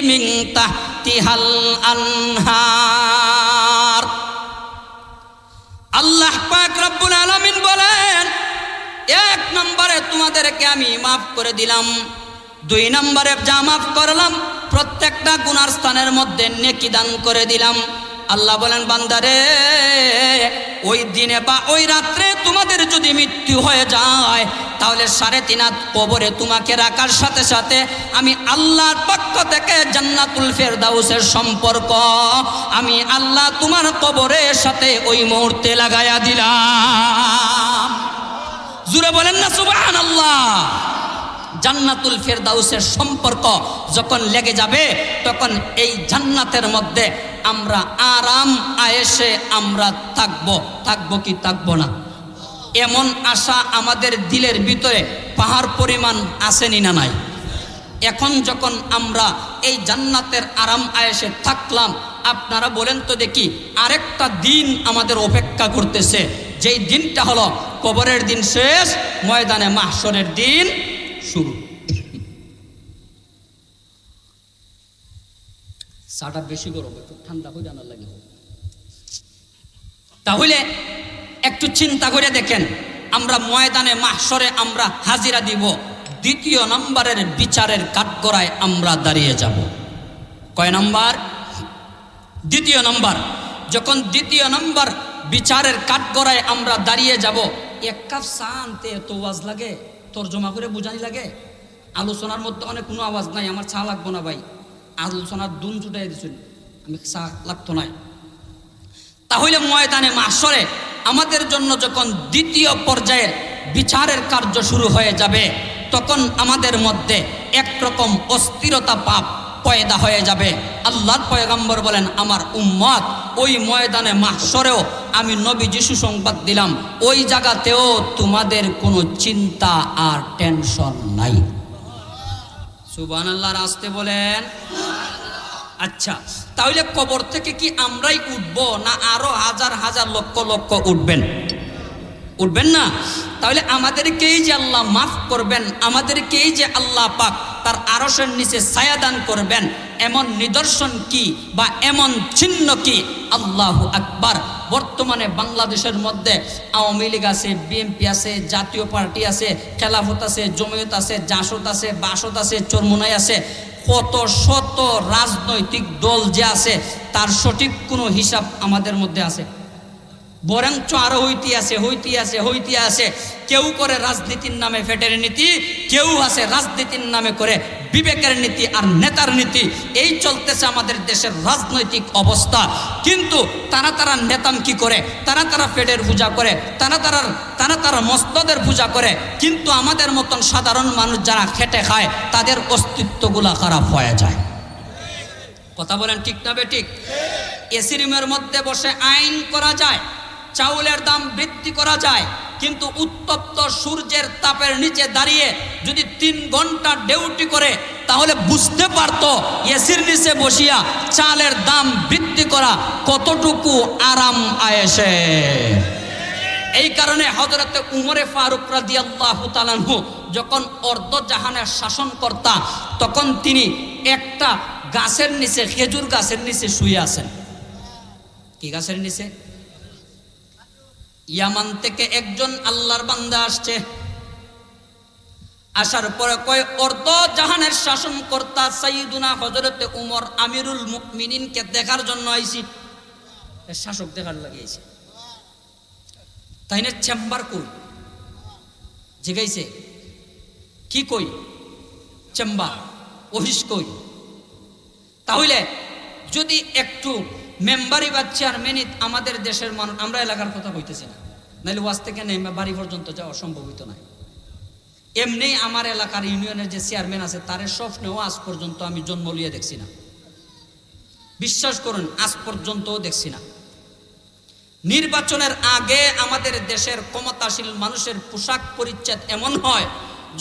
মিন তাহতিহাল আনহার। আল্লাহ পাক রব্বুল আলামিন বলেন, এক নম্বরে তোমাদেরকে আমি মাফ করে দিলাম, দুই নম্বরে যা মাফ করলাম প্রত্যেকটা গুনার স্থানের মধ্যে নেকি দান করে দিলাম। আল্লাহ বলেন, বান্দারে ওই দিনে বা ওই রাত্রে তোমাদের যদি মৃত্যু হয়ে যায় তাহলে 3.5 হাত কবরে তোমাকে রাখার সাথে সাথে আমি আল্লাহর পক্ষ থেকে জান্নাতুল ফেরদাউসের সম্পর্ক আমি আল্লাহ তোমার কবরের সাথে ওই মুহূর্তে লাগায়া দিলাম। জোরে বলেন না সুবহানাল্লাহ। জান্নাতুল ফেরদাউসের সম্পর্ক যখন লেগে যাবে তখন এই জান্নাতের মধ্যে আমরা আরাম আয়েশে আমরা থাকবো কি থাকবো না? এমন আশা আমাদের দিলের ভিতরে পাহাড় পরিমাণ আসেনি না নাই? এখন যখন আমরা এই জান্নাতের আরাম আয়েশে থাকলাম, আপনারা বলেন তো দেখি, আরেকটা দিন আমাদের অপেক্ষা করতেছে, যেই দিনটা হলো কবরের দিন শেষ, ময়দানে মাহশরের দিন শুরু। চাটা বেশি গরম, একটু ঠান্ডা হয়ে জানার লাগে। তাহলে একটু চিন্তা করে দেখেন, আমরা ময়দানে মাহশরে আমরা হাজিরা দিব, দ্বিতীয় নম্বরের বিচারের কাঠগড়ায় আমরা দাঁড়িয়ে যাব। কয় নম্বর? দ্বিতীয় নম্বর। যখন দ্বিতীয় নম্বর বিচারের কাঠগড়ায় আমরা দাঁড়িয়ে যাব, এক কাপ চা আনতে এত আওয়াজ লাগে, তর্জমা করে বুঝানি লাগে। আলোচনার মধ্যে অনেক কোনো আওয়াজ নাই, আমার চা লাগবো না ভাই, আলোচনার দুন ছুটাই দিচ্ছেন, আমি চা লাগতো না। তাহলে ময়দানে মাহশরে আমাদের জন্য যখন দ্বিতীয় পর্যায়ের বিচারের কার্য শুরু হয়ে যাবে, তখন আমাদের মধ্যে একরকম অস্থিরতা পাপ পয়দা হয়ে যাবে। আল্লাহর পয়গম্বর বলেন, আমার উম্মত ওই ময়দানে মাহশরেও আমি নবীজি সুসংবাদ দিলাম, ওই জায়গাতেও তোমাদের কোনো চিন্তা আর টেনশন নাই। সুবহানাল্লাহ, আসতে বলেন। আচ্ছা, তাহলে কবর থেকে কি আমরাই উঠব না আরো হাজার হাজার লক্ষ লক্ষ উঠবেন? উঠবেন না? তাহলে আমাদেরকেই যে আল্লাহ মাফ করবেন, আমাদেরকেই যে আল্লাহ পাক তার আরশের নিচে ছায়া দান করবেন, এমন নিদর্শন কি বা এমন চিহ্ন কি? আল্লাহু আকবার। বর্তমানে বাংলাদেশের মধ্যে আওয়ামী লীগ আছে, বিএনপি আছে, জাতীয় পার্টি আছে, খেলাফত আছে, জমিয়ত আছে, জাসদ আছে, বাসদ আছে, চরমুনাই আছে, কত শত রাজনৈতিক দল যে আছে তার সঠিক কোনো হিসাব আমাদের মধ্যে আছে? বরঞ্চ আরো হইতে আছে। কেউ করে রাজনীতির নামে ফেটের নীতি, কেউ আছে রাজনীতির নামে করে বিবেকের নীতি আর নেতার নীতি। এই চলতেছে আমাদের দেশের রাজনৈতিক অবস্থা। কিন্তু তারা নেতাম কি করে, তারা ফেটের পূজা করে, তারা মস্তদের পূজা করে, কিন্তু আমাদের মতন সাধারণ মানুষ যারা খেটে খায় তাদের অস্তিত্বগুলা খারাপ হয়ে যায়। কথা বলেন ঠিক না বেঠিক? এসি রুমের মধ্যে বসে আইন করা যায়, চাউলের দাম বৃদ্ধি করা যায়, কিন্তু উত্তপ্ত সূর্যের তাপের নিচে দাঁড়িয়ে যদি 3 ঘন্টা ডিউটি করে তাহলে বুঝতে পারতো এসির নিচে বসিয়া চালের দাম বৃদ্ধি করা কতটুকু আরাম আয়েশে। এই কারণে হযরত উমরে ফারুক রাদিয়াল্লাহু তাআলা আনহু যখন অর্ধ জাহানের শাসনকর্তা, তখন তিনি একটা গাছের নিচে, খেজুর গাছের নিচে শুয়ে আছেন। কি গাছের নিচে? ইয়ামান থেকে একজন আল্লাহর বান্দা আসছে, আসার পরে কয়, অর্ধ জাহানের শাসনকর্তা সাইয়্যিদুনা হযরতে উমর আমিরুল মুমিনিনকে দেখার জন্য আইছি। শাসক দেখার লাগিয়েছে, তাই না? চেম্বার কই? জিগাইছে কি কই? চেম্বার, অফিস কই? তাহলে যদি একটু মেম্বারি বা চেয়ারম্যানই আমাদের দেশের মানুষ, আমরা এলাকার কথা কইতেছি না, নাহলে ওয়াজ থেকে নেমে বাড়ি পর্যন্ত যাওয়া সম্ভব হইতো না। এমনি আমার এলাকার ইউনিয়নের যে চেয়ারম্যান আছে তার স্বপ্নেও আজ পর্যন্ত আমি জন্ম লিয়ে দেখছি না, বিশ্বাস করুন আজ পর্যন্তও দেখছি না। নির্বাচনের আগে আমাদের দেশের ক্ষমতাশীল মানুষের পোশাক পরিচ্ছদ এমন হয়,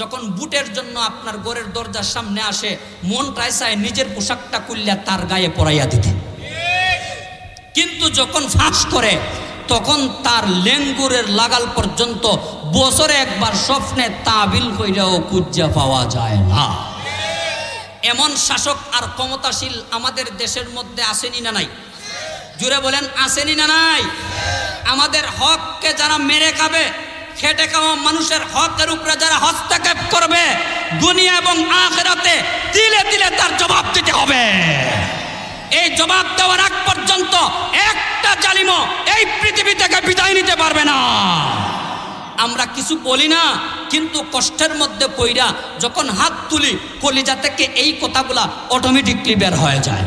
যখন বুটের জন্য আপনার ঘরের দরজার সামনে আসে, মনটায় চায় নিজের পোশাকটা খুললে তার গায়ে পরাইয়া দিতে, কিন্তু যখন ফাঁস করে তখন তার লেঙ্গুরের লাগাল পর্যন্ত বছরে একবার স্বপ্নে তাবিল কইরাও খুঁজে পাওয়া যায় না। এমন শাসক আর ক্ষমতাশীল আমাদের দেশের মধ্যে আসেনি না নাই? জুড়ে বলেন আসেনি না নাই? আমাদের হককে যারা মেরে খাবে, খেটে খাওয়া মানুষের হকের উপরে যারা হস্তক্ষেপ করবে, দুনিয়া এবং আখিরাতে তিলে তিলে তার জবাব দিতে হবে। এই জবাব দেওয়ার আগ পর্যন্ত একটা জালিমও এই পৃথিবী থেকে বিদায় নিতে পারবে না। আমরা কিছু বলি না, কিন্তু কষ্টের মধ্যে পইরা যখন হাত তুলি, কলিজা থেকে এই কথাগুলা অটোমেটিকলি বের হয়ে যায়।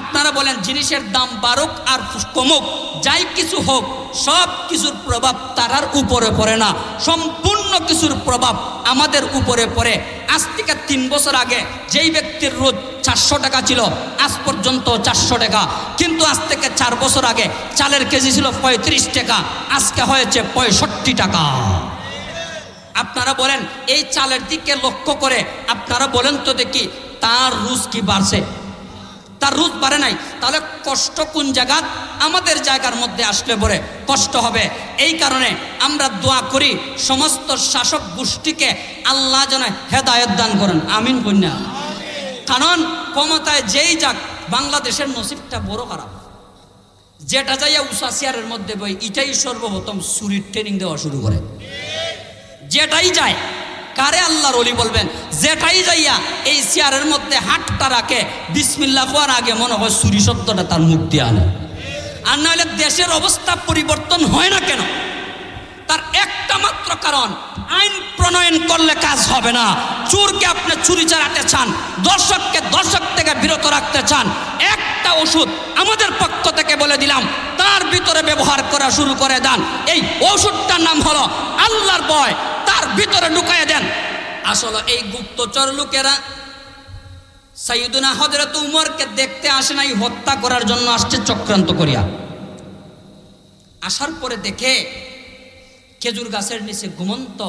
আপনারা বলেন জিনিসের দাম বাড়ুক আর কমুক, যাই কিছু হোক, সব কিছুর প্রভাব তারার উপরে পড়ে না, সম্পূর্ণ কিছুর প্রভাব আমাদের উপরে পড়ে। আজ থেকে 3 বছর আগে যেই ব্যক্তির রোজ 400 টাকা ছিল, আজ পর্যন্ত 400 টাকা, কিন্তু আজ থেকে 4 বছর আগে চালের কেজি ছিল 35 টাকা, আজকে হয়েছে 65 টাকা। আপনারা বলেন এই চালের দিকে লক্ষ্য করে আপনারা বলেন তো দেখি, তার রুজ কি বাড়ছে? তার রুজ বাড়ে নাই। তাহলে কষ্ট কোন জায়গা? আমাদের জায়গার মধ্যে আসলে পরে কষ্ট হবে। এই কারণে আমরা দোয়া করি সমস্ত শাসক গোষ্ঠীকে আল্লাহ যেন হেদায়েত দান করেন, আমিন কন্যা। কারণ ক্ষমতায় যেই যাক, বাংলাদেশের নসিবটা বড় খারাপ। যেটা যাইয়া উষা চেয়ারের মধ্যে বই, এটাই সর্বপ্রথম চুরির ট্রেনিং দেওয়া শুরু করে। যেটাই যায়, কারে আল্লাহর ওলি বলবেন, যেটাই যাইয়া এই চেয়ারের মধ্যে হাতটা রাখে, বিসমিল্লাহ হওয়ার আগে মনে হয় চুরি শব্দটা তার মুখ দিয়ে আনে। আর নাহলে দেশের অবস্থা পরিবর্তন হয় না কেন? তার একটা মাত্র কারণ, আইন প্রণয়ন করলে কাজ হবে না। চোরকে আপনি চুরি চালাতে চান, দর্শককে দর্শক থেকে বিরত রাখতে চান, একটা ওষুধ আমাদের পক্ষ থেকে বলে দিলাম, তার ভিতরে ব্যবহার করা শুরু করে দেন। এই ওষুধটার নাম হলো আল্লাহর ভয়, তার ভিতরে ঢুকাইয়া দেন। আসলে এই গুপ্তচর লোকেরা সাইয়্যিদুনা হযরত উমরকে দেখতে আসে নাই, হত্যা করার জন্য আসছে চক্রান্ত করিয়া। আসার পরে দেখে খেজুর গাছের নিচে ঘুমন্ত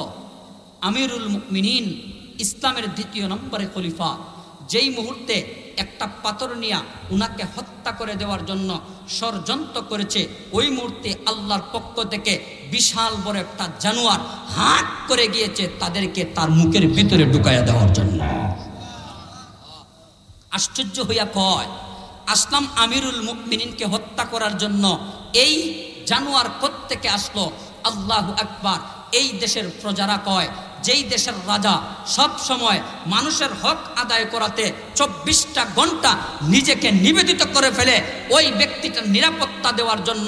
আমিরুল মুমিনিন, ইসলামের 2 নম্বরে খলিফা, যেই মুহূর্তে একটা পাথর নিয়ে উনাকে হত্যা করে দেওয়ার জন্য ষড়যন্ত্র করেছে, ওই মুহূর্তে আল্লাহর পক্ষ থেকে বিশাল বড় একটা জানোয়ার হাত করে গিয়েছে তাদেরকে তার মুখের ভিতরে ঢুকাইয়া দেওয়ার জন্য। আশ্চর্য হইয়া কয়, আসলাম আমিরুল মুমিনিনকে হত্যা করার জন্য, এই জানোয়ার কোত্থেকে আসলো? আল্লাহু আকবার। এই দেশের প্রজারা কয়, যেই দেশের রাজা সব সময় মানুষের হক আদায় করাতে 24টা ঘন্টা নিজেকে নিবেদিত করে ফেলে, ওই ব্যক্তিটার নিরাপত্তা দেওয়ার জন্য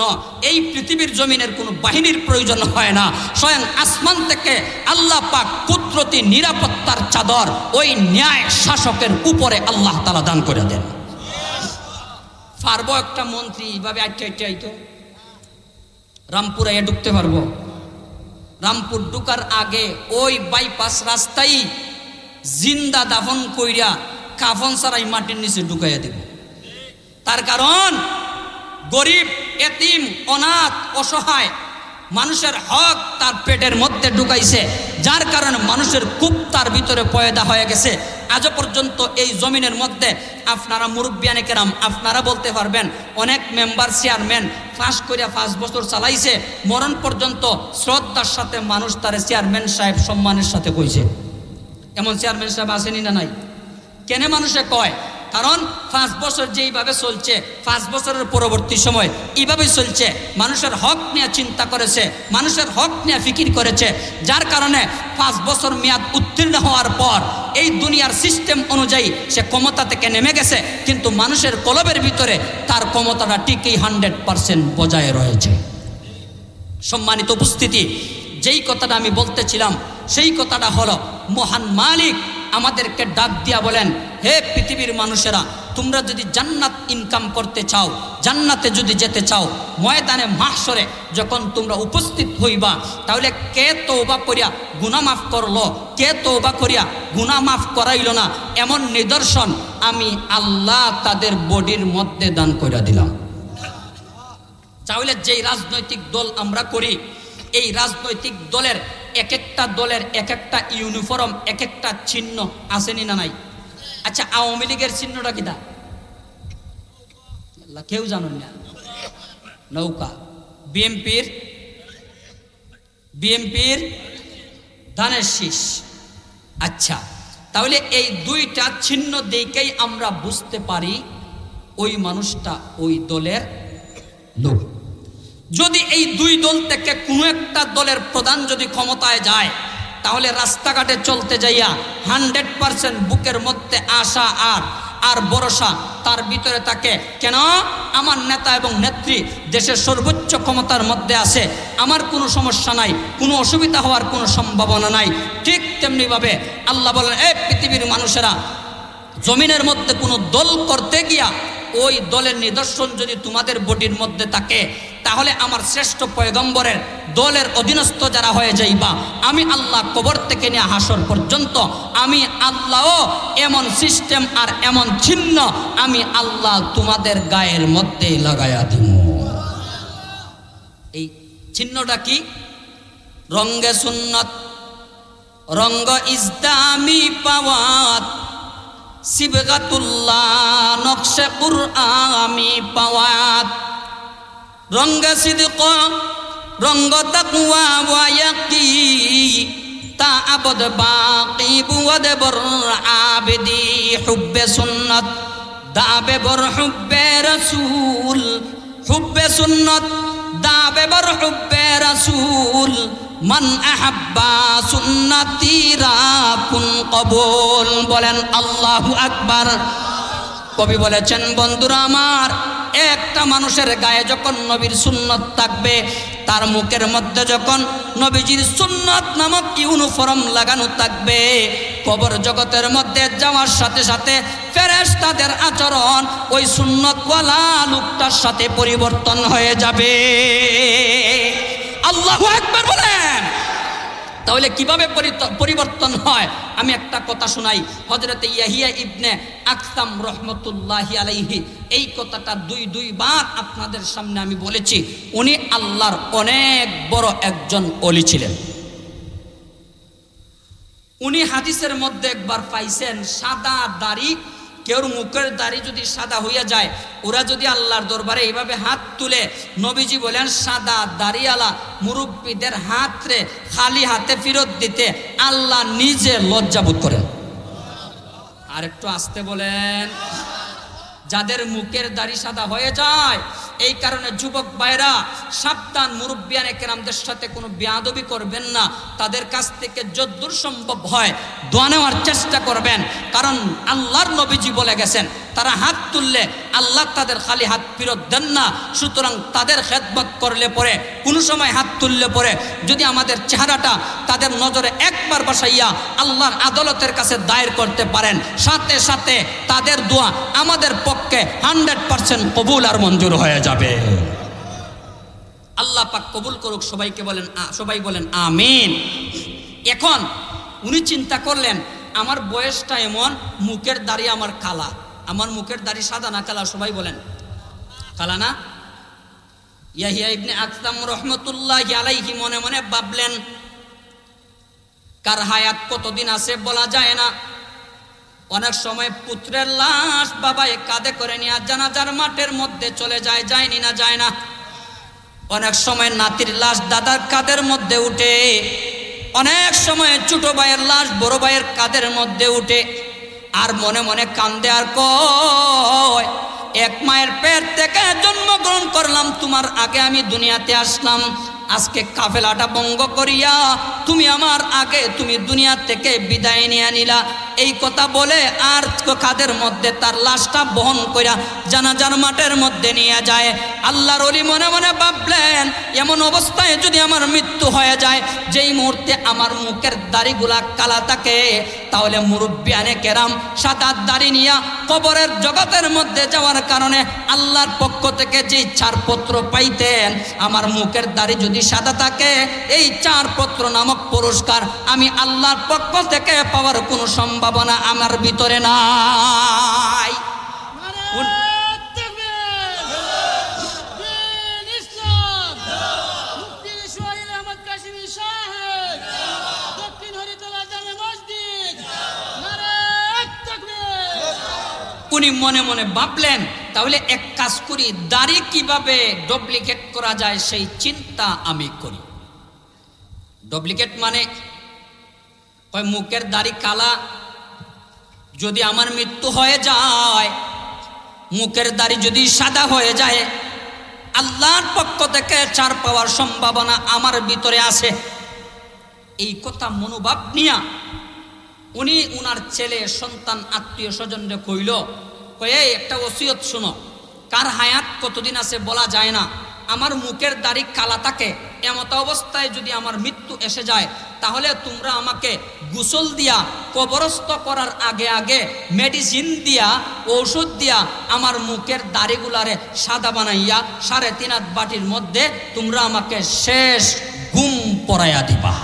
এই পৃথিবীর জমিনের কোনো বাহিনীর প্রয়োজন হয় না। স্বয়ং আসমান থেকে আল্লাহ পাক কুদরতি নিরাপত্তার চাদর ওই ন্যায় শাসকের উপরে আল্লাহ তাআলা দান করে দেন। পারবো একটা মন্ত্রী এইভাবে আইতো রামপুরে ঢুকতে পারবো? রামপুর ঢুকার আগে ওই বাইপাস রাস্তায় জিন্দা দাফন কইরা কাফন ছাড়াই মাটির নিচে ঢুকাইয়া দেব। তার কারণ গরিব, এতিম, অনাথ, অসহায় মানুষের হক তার পেটের মধ্যে ঢুকাইছে, যার কারণে মানুষের কূপ তার ভিতরে পয়দা হয়ে গেছে। আজও পর্যন্ত এই জমিনের মধ্যে আপনারা মুরব্বিয়ানে কেরাম আপনারা বলতে পারবেন, অনেক মেম্বার চেয়ারম্যান পাস করে 5 বছর চালাইছে, মরণ পর্যন্ত শ্রদ্ধার সাথে মানুষ তার চেয়ারম্যান সাহেব সম্মানের সাথে কইছে। এমন চেয়ারম্যান সাহেব আসেনি না নাই? কেন মানুষে কয়? কারণ 5 বছর যেইভাবে চলছে, 5 বছরের পরবর্তী সময় এইভাবেই চলছে। মানুষের হক নিয়ে চিন্তা করেছে, মানুষের হক নিয়ে ফিকির করেছে, যার কারণে 5 বছর মেয়াদ উত্তীর্ণ হওয়ার পর এই দুনিয়ার সিস্টেম অনুযায়ী সে ক্ষমতা থেকে নেমে গেছে, কিন্তু মানুষের কলবের ভিতরে তার ক্ষমতাটা ঠিকই 100% বজায় রয়েছে। সম্মানিত উপস্থিতি, যেই কথাটা আমি বলতেছিলাম সেই কথাটা হলো, মহান মালিক আমাদেরকে ডাক দিয়া বলেন, হে পৃথিবীর মানুষেরা, তোমরা যদি জান্নাত ইনকাম করতে চাও, জান্নাতে যদি যেতে চাও, ময়দানে মাহশরে যখন তোমরা উপস্থিত হইবা, তাহলে কে তওবা করিয়া গুনাহ মাফ করলো, কে তওবা করিয়া গুনাহ মাফ করাইল না, এমন নিদর্শন আমি আল্লাহ তাদের বডির মধ্যে দান করে দিলাম। তাহলে যেই রাজনৈতিক দল আমরা করি, এই রাজনৈতিক দলের এক একটা দলের এক একটা ইউনিফর্ম, এক একটা চিহ্ন আসেনি না নাই? আচ্ছা, আওয়ামী লীগের চিহ্নটা কিটা? কেউ জানেন না? নৌকা। বিএমপির ধানের শীষ। আচ্ছা, তাহলে এই দুইটা চিহ্ন দেখেই আমরা বুঝতে পারি ওই মানুষটা ওই দলের লোক। যদি এই দুই দল থেকে কোনো একটা দলের প্রধান যদি ক্ষমতায় যায়, তাহলে রাস্তাঘাটে চলতে যাইয়া 100% বুকের মধ্যে আশা আর ভরসা তার ভিতরে থাকে। কেন? আমার নেতা এবং নেত্রী দেশের সর্বোচ্চ ক্ষমতার মধ্যে আছে, আমার কোনো সমস্যা নাই, কোনো অসুবিধা হওয়ার কোনো সম্ভাবনা নাই। ঠিক তেমনিভাবে আল্লাহ বলেন, এই পৃথিবীর মানুষেরা, জমিনের মধ্যে কোনো দল করতে গিয়া ওই দলের নিদর্শন যদি তোমাদের বডির মধ্যে থাকে, তাহলে আমার শ্রেষ্ঠ পয়গম্বরের দলের অধীনস্থ যারা হয়ে যাইবা, আমি আল্লাহ কবর থেকে নিয়ে হাসর পর্যন্ত আমি আল্লাহও এমন সিস্টেম আর এমন চিহ্ন আমি আল্লাহ তোমাদের গায়ের মধ্যে লাগাইয়া দিব। এই চিহ্নটা কি? রঙ্গে সুন্নত, রঙ্গ ইসলামি পাওয়াত, সিবগাতুল্লাহ নকশে কুরআনি পাওয়াত, রঙ্গ সিদক, রঙ্গ তাকওয়া ওয়া ইয়াকিন, তাআবুদ বাকি বুয়াদ বর আবেদি, হুব্বে সুন্নত দাবে বর হুব্বে রাসূল, হুব্বে সুন্নত দাবে বর হুব্বে রাসূল, মান আহাব্বা সুন্নতি রাকুন কবুল। বলেন আল্লাহু আকবার। কবি বলেছেন, বন্ধুরা আমার, একটা মানুষের গায়ে যখন নবীর সুন্নত থাকবে, তার মুখের মধ্যে যখন নবীজির সুন্নত নামক ইউনিফর্ম লাগানো থাকবে, কবর জগতের মধ্যে যাওয়ার সাথে সাথে ফেরেশতাদের আচরণ ওই সুন্নতওয়ালা লোকটার সাথে পরিবর্তন হয়ে যাবে। আল্লাহু আকবার বলেন। তাহলে কিভাবে পরিবর্তন হয়? আমি একটা কথা শোনাই। হযরতে ইয়াহিয়া ইবনে আকসাম রহমতুল্লাহি আলাইহি এই কথাটা দুইবার আপনাদের সামনে আমি বলেছি। উনি আল্লাহর অনেক বড় একজন ওলি ছিলেন। উনি হাদিসের মধ্যে একবার পাইছেন, সাদা দাড়ি, কেউর মুখের দাড়ি যদি সাদা হইয়া যায়, ওরা যদি আল্লাহর দরবারে এইভাবে হাত তুলে, নবীজি বলেন সাদা দাড়িওয়ালা মুরব্বীদের হাতরে খালি হাতে ফেরত দিতে আল্লাহ নিজে লজ্জাবোধ করেন। আর একটু আস্তে বলেন। যাদের মুখের দাড়ি সাদা হয়ে যায়, এই কারণে যুবক ভাইরা সাবধান, মুরব্বিয়ানে কেরামদের সাথে কোনো বেয়াদবি করবেন না। তাদের কাছ থেকে যতদূর সম্ভব হয় দোয়া নেওয়ার চেষ্টা করবেন, কারণ আল্লাহর নবীজি বলে গেছেন তারা হাত তুললে আল্লাহ তাদের খালি হাত ফেরত দেন না। সুতরাং তাদের খেদমত করলে পরে, কোনো সময় হাত তুললে পরে যদি আমাদের চেহারাটা তাদের নজরে একবার বসাইয়া আল্লাহর আদালতের কাছে দায়ের করতে পারেন, সাথে সাথে তাদের দোয়া আমাদের পক্ষে 100% কবুল আর মঞ্জুর হয়ে যাবে। আল্লাহ পাক কবুল করুক। সবাই বলেন আমিন। এখন উনি চিন্তা করলেন, আমার বয়সটা এমন, মুখের দাড়ি আমার কালা, আমার মুখের দাড়ি সাদা না কালা? সবাই বলেন কালা না? ইয়াহিয়া ইবনে আকসাম রহমতুল্লাহি আলাইহি মনে মনে ভাবলেন, কার হায়াত কতদিন আছে বলা যায় না। অনেক সময় পুত্রের লাশ বাবায় কাঁধে করে নিয়ে জানাজার মাঠের মধ্যে চলে যায়, যায়নি না যায় না। অনেক সময় নাতির লাশ দাদার কাঁধের মধ্যে উঠে, অনেক সময় ছোট ভাইয়ের লাশ বড় ভাইয়ের কাঁধের মধ্যে উঠে। আর মনে মনে কান্দে আর কয়, এক মায়ের পেট থেকে জন্মগ্রহণ করলাম, তোমার আগে আমি দুনিয়াতে আসলাম, আজকে কাফেলাটা ভঙ্গ করিয়া তুমি আমার আগে তুমি দুনিয়া থেকে বিদায় নিয়ে নিলা। এই কথা বলে আর কাঁধের মধ্যে তার লাশটা বহন কইরা জানাজার মাঠের মধ্যে নিয়ে যায়। আল্লাহর ওলি মনে মনে ভাবলেন, এমন অবস্থায় যদি আমার মৃত্যু হয়ে যায়, যেই মুহূর্তে আমার মুখের দাড়িগুলা কালা থাকে, তাহলে মুরব্বিয়ানে কেরাম সাদা দাড়ি নিয়া কবরের জগতের মধ্যে যাওয়ার কারণে আল্লাহর পক্ষ থেকে যেই ছাড়পত্র পাইতেন, আমার মুখের দাড়ি যদি সাদা থাকে, এই ছাড়পত্র নামক পুরস্কার আমি আল্লাহর পক্ষ থেকে পাওয়ার কোনো সম্ভাবনা আমার ভিতরে নাই। উনি মনে মনে ভাবলেন, তাহলে এক কাজ করি, দাড়ি কিভাবে ডুপ্লিকেট করা যায় সেই চিন্তা আমি করি। ডুপ্লিকেট মানে মুখের দাড়ি কালা, যদি আমার মৃত্যু হয়ে যায়, মুখের দাড়ি যদি সাদা হয়ে যায়, আল্লাহর পক্ষ থেকে ছাড় পাওয়ার সম্ভাবনা আমার ভিতরে আছে। এই কথা মনোভাব নিয়া উনি উনার ছেলে, সন্তান, আত্মীয় স্বজনরে কইল, কয়ে একটা ওসিয়ত শুনো, কার হায়াত কতদিন আছে বলা যায় না, আমার মুখের দাড়ি কালা থাকে, এমত অবস্থায় যদি আমার মৃত্যু এসে যায়, তাহলে তোমরা আমাকে গোসল দিয়া কবরস্থ করার আগে আগে মেডিসিন দিয়া, ঔষধ দিয়া আমার মুখের দাড়িগুলারে সাদা বানাইয়া 3.5 হাত বাটির মধ্যে তোমরা আমাকে শেষ ঘুম পড়াইয়া দিবা।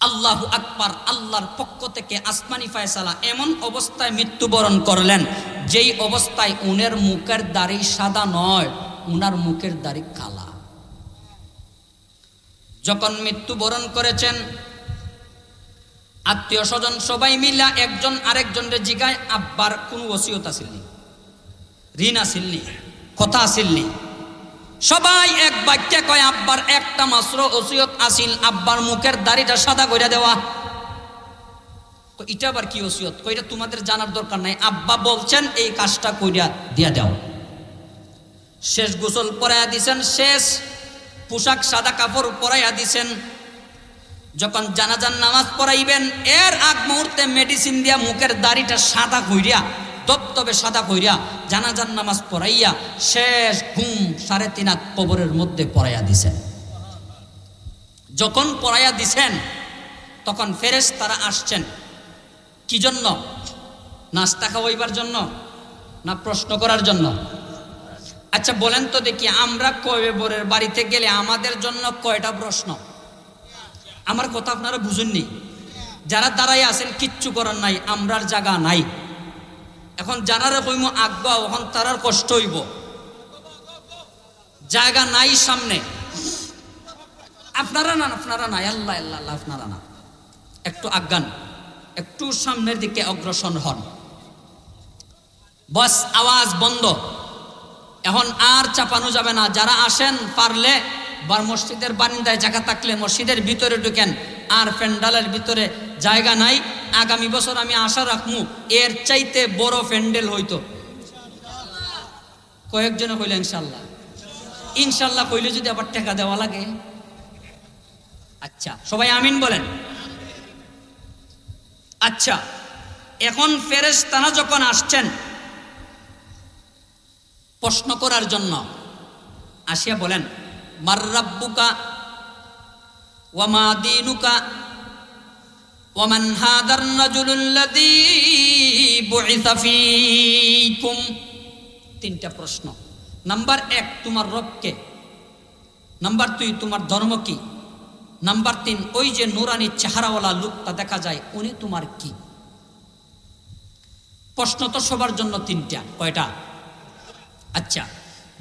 আল্লাহু আকবার। আল্লাহর পক্ষ থেকে আসমানি ফয়সালা। এমন অবস্থায় মৃত্যুবরণ করলেন, যেই অবস্থায় উনের মুখের দাড়ি সাদা নয়, উনার মুখের দাড়ি কালা। যখন মৃত্যুবরণ করেছেন, আত্মীয় স্বজন সবাই মিলা একজন আরেকজনের জিগায়, আব্বার কোনো ওসিয়ত আসেননি, ঋণ আসেননি, কথা আসেননি। সবাই এক বাক্যে কয়, আব্বার একটা মাত্র ওসিয়ত আসিল, আব্বার মুখের দাড়িটা সাদা কইরা দেওয়া। এটা আবার কি ওসিয়ত? কইটা তোমাদের জানার দরকার নাই, আব্বা বলছেন এই কাজটা কইরা দিয়া দাও। শেষ গোসল পরাইয়া দিছেন, শেষ পোশাক সাদা কাপড় পরাইয়া দিছেন। যখন জানাজার নামাজ পড়াইবেন, এর আগ মুহূর্তে মেডিসিন দিয়া মুখের দাড়িটা সাদা কইরা, তবে সাদা কইরা জানাজার নামাজ পড়াইয়া শেষ ঘুম 3.5 হাত কবরের মধ্যে পড়াইয়া দিছেন। যখন পড়াইয়া দিছেন, তখন ফেরেশতারা আসছেন। কি জন্য? নাস্তা খাওয়াইবার জন্য না প্রশ্ন করার জন্য? আচ্ছা বলেন তো দেখি, আমরা কবরের বাড়িতে গেলে আমাদের জন্য কয়টা প্রশ্ন? আমার কথা আপনারা বুঝেননি। যারা দাঁড়াই আছেন কিচ্ছু করার নাই, আমরার জায়গা নাই। এখন জানারে কইম আজ্ঞা, এখন তারার কষ্ট হইব, জায়গা নাই সামনে। আপনারা না, আপনারা নাই, আল্লাহ আল্লাহ আল্লাহ, আপনারা না, একটু আজ্ঞান, একটু সামনের দিকে অগ্রসর হন। বস, আওয়াজ বন্ধ। এখন আর চাপানো যাবে না। যারা আসেন পারলে বার মসজিদের বারিন্দায় জায়গা থাকলে মসজিদের ভিতরে ঢুকেন, আর প্যান্ডেলের ভিতরে জায়গা নাই। আগামী বছর আমি আশা রাখমু এর চাইতে বড় প্যান্ডেল হইতো। কয়েকজনে কইলে ইনশাল্লাহ, ইনশাল্লাহ কইলে যদি আবার টাকা দেওয়া লাগে। আচ্ছা সবাই আমিন বলেন। আচ্ছা, এখন ফেরেশতারা যখন আসছেন প্রশ্ন করার জন্য, আসিয়া বলেন, মার রাব্বুকা ওয়া মা দীনুকা ওয়া মান হাদার রাজুলুল্লাযী বুইসা ফীকুম। 3টা প্রশ্ন। নাম্বার 1, তোমার রব কে? নাম্বার 2, তোমার ধর্ম কি? নাম্বার 3, ওই যে নুরানি চেহারাওয়ালা লোকটা দেখা যায়, উনি তোমার কি? প্রশ্ন তো সবার জন্য 3টা। কয়টা? আচ্ছা,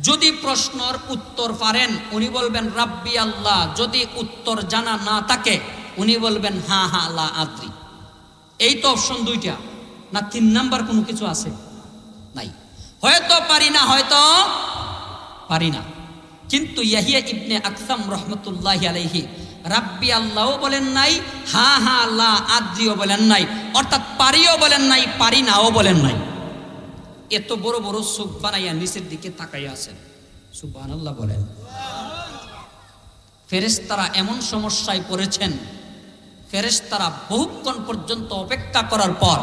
যদি প্রশ্নর উত্তর পারেন উনি বলবেন রাব্বি আল্লাহ। যদি উত্তর জানা না থাকে উনি বলবেন হা হা লা আদ্রি। এই তো অপশন 2টা না, 3 নাম্বার কোনো কিছু আছে? নাই। হয়তো পারি না, হয়তো পারি না। কিন্তু ইয়াহিয়া ইবনে আকসাম রহমতুল্লাহি আলাইহি রাব্বি আল্লাহও বলেন নাই, হা হা লা আদ্রিও বলেন নাই, অর্থাৎ পারিও বলেন নাই, পারি নাও বলেন নাই। এত বড় বড় চোখ বানাইয়া নিচের দিকে তাকাইয়া আছেন। সুবহানাল্লাহ বলেন। ফেরেশতারা এমন সমস্যায় পড়েছেন, ফেরেশতারা বহুক্ষণ পর্যন্ত অপেক্ষা করার পর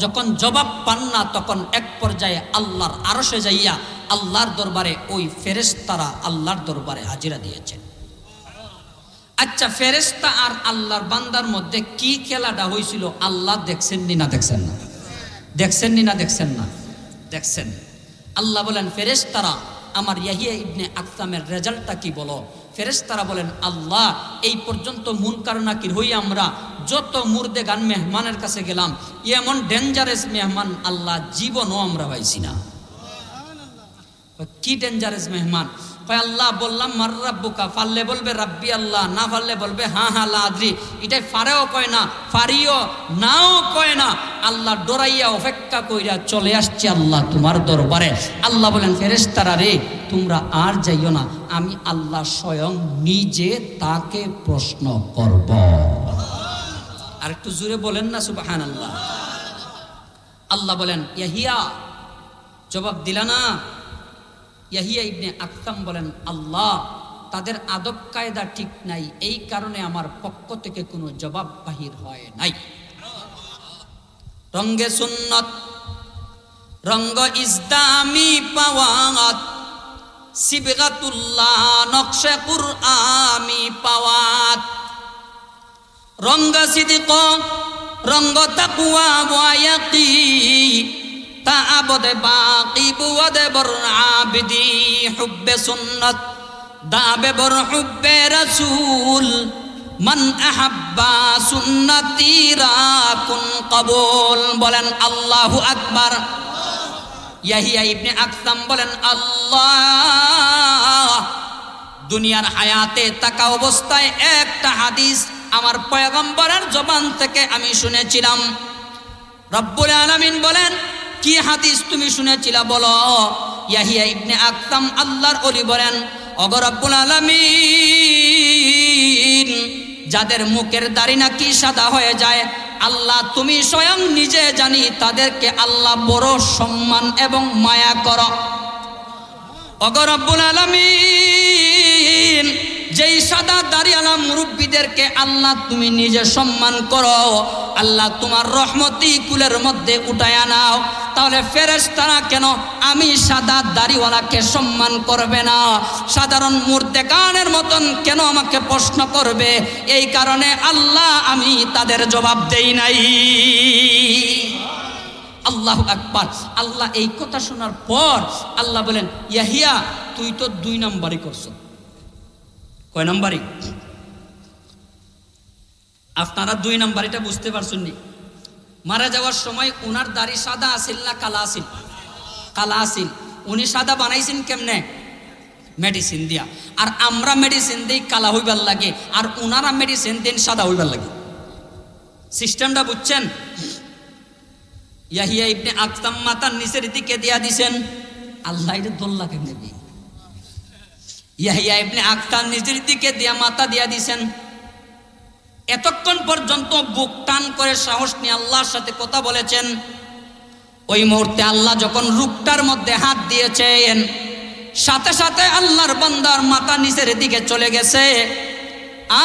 যখন জবাব পান না, তখন এক পর্যায়ে আল্লাহর আরশে যাইয়া আল্লাহর দরবারে ওই ফেরেশতারা আল্লাহর দরবারে হাজিরা দিয়েছেন। আচ্ছা, ফেরেশতা আর আল্লাহর বান্দার মধ্যে কি খেলাটা হয়েছিল আল্লাহ দেখছেন নি না দেখছেন না? দেখছেন নি না দেখছেন না? দেখছেন। আল্লাহ বলেন, ফেরেশতারা আমার ইয়াহিয়া ইবনে আকতামের রেজাল্টটা কি বলো? ফেরেশতারা বলেন, আল্লাহ এই পর্যন্ত মুনকার নাকির হই আমরা যত মুর্দে গান মেহমানের কাছে গেলাম, এমন ডেঞ্জারাস মেহমান আল্লাহ জীবনও আমরা পাইছি না। কি ডেঞ্জারাস মেহমান? কয় আল্লাহ বললাম মার রাব্বুকা, ফাললে বলবে রাব্বি আল্লাহ, না ফাললে বলবে হ্যাঁ হ্যাঁ লা আদ্রি। এটাই ফারেও কয় না, ফারিও নাও কয় না। আল্লাহ ডরাইয়া অপেক্ষা কইরা চলে আসছে আল্লাহ তোমার দরবারে। আল্লাহ বলেন, ফেরেশতারা রে তোমরা আর যাইও না, আমি আল্লাহ স্বয়ং নিজে তাকে প্রশ্ন করব। আর একটু জোরে বলেন না সুবহানাল্লাহ। আল্লাহ বলেন, ইয়াহিয়া জবাব দিলা না? ইয়াহিয়া ইবনে আকতাম বলেন, আল্লাহ তাদের আদব কায়দা ঠিক নাই, এই কারণে আমার পক্ষ থেকে কোনো জবাব বাহির হয় নাই। রঙ্গে সুন্নত রঙ্গ ইসলামি পাওয়াত, সিবগাতুল্লাহ নকশে কুরআমি পাওয়াত, রঙ্গ সিদিক রঙ্গ তাকওয়া ওয়া ইয়াকিন, তাআবদে বাকি বুয়াদে বর আবিদি, হুব্বে সুন্নত দাবে বর হুব্বে রাসূল, মান আহাব্বা সুন্নতি রাকুন কবুল। বলেন আল্লাহু আকবার। ইয়াহিয়া ইবনে আকতাম বলেন, আল্লাহ দুনিয়ার হায়াতে থাকা অবস্থায় একটা হাদিস আমার পয়গম্বরের জবান থেকে আমি শুনেছিলাম। রব্বুল আলামিন বলেন, কি হাদিস তুমি শুনেছিলা বলো? ইয়াহিয়া ইবনে আকতাম আল্লাহর ওলি বলেন, ওগো রব্বুল আলামিন, যাদের মুখের দাড়ি নাকি সাদা হয়ে যায়, আল্লাহ তুমি স্বয়ং নিজে জানি তাদেরকে আল্লাহ বড় সম্মান এবং মায়া করো। ওগো রব্বুল আলামিন, যেই সাদা দাড়িওয়ালা মুরব্বীদেরকে আল্লাহ তুমি নিজে সম্মান করো, আল্লাহ তোমার রহমতি কুলের মধ্যে উঠায়া নাও। তাহলে ফেরেশতারা কেন আমি সাদা দাড়িওয়ালাকে সম্মান করবে না? সাধারণ মুর্দে গানের মতন কেন আমাকে প্রশ্ন করবে? এই কারণে আল্লাহ আমি তাদের জবাব দেই নাই। আল্লাহু আকবার। আল্লাহ এই কথা শোনার পর আল্লাহ বলেন, ইয়াহিয়া তুই তো 2 নম্বরই করছো। কয় নম্বরই? আপনারা 2 নম্বরটা বুঝতে পারছেন নি? মারা যাওয়ার সময় উনার দাড়ি সাদা আসিল না কালা আসিল? কালা আসিল। উনি সাদা বানাইছেন কেমনে? মেডিসিন দিয়া। আর আমরা মেডিসিন দিই কালা হইবার লাগে, আর উনারা মেডিসিন দিন সাদা হইবার লাগে। সিস্টেমটা বুঝছেন? ইয়াহিয়া ইবনে আকতাম মাথার নিচের দিকে দিয়া দিছেন, আল্লাহ এটা দোল্লা কেমনে দি? ইয়াহিয়া ইবনে আকতাম নিচের দিকে দিয়া মাথা দিয়া দিছেন। এতক্ষণ পর্যন্ত বুক টান করে সাহস নিয়ে আল্লাহর সাথে কথা বলেছেন। ওই মুহূর্তে আল্লাহ যখন রূপটার মধ্যে হাত দিয়েছেন, সাথে সাথে আল্লাহর বান্দার মাথা নিচের দিকে চলে গেছে,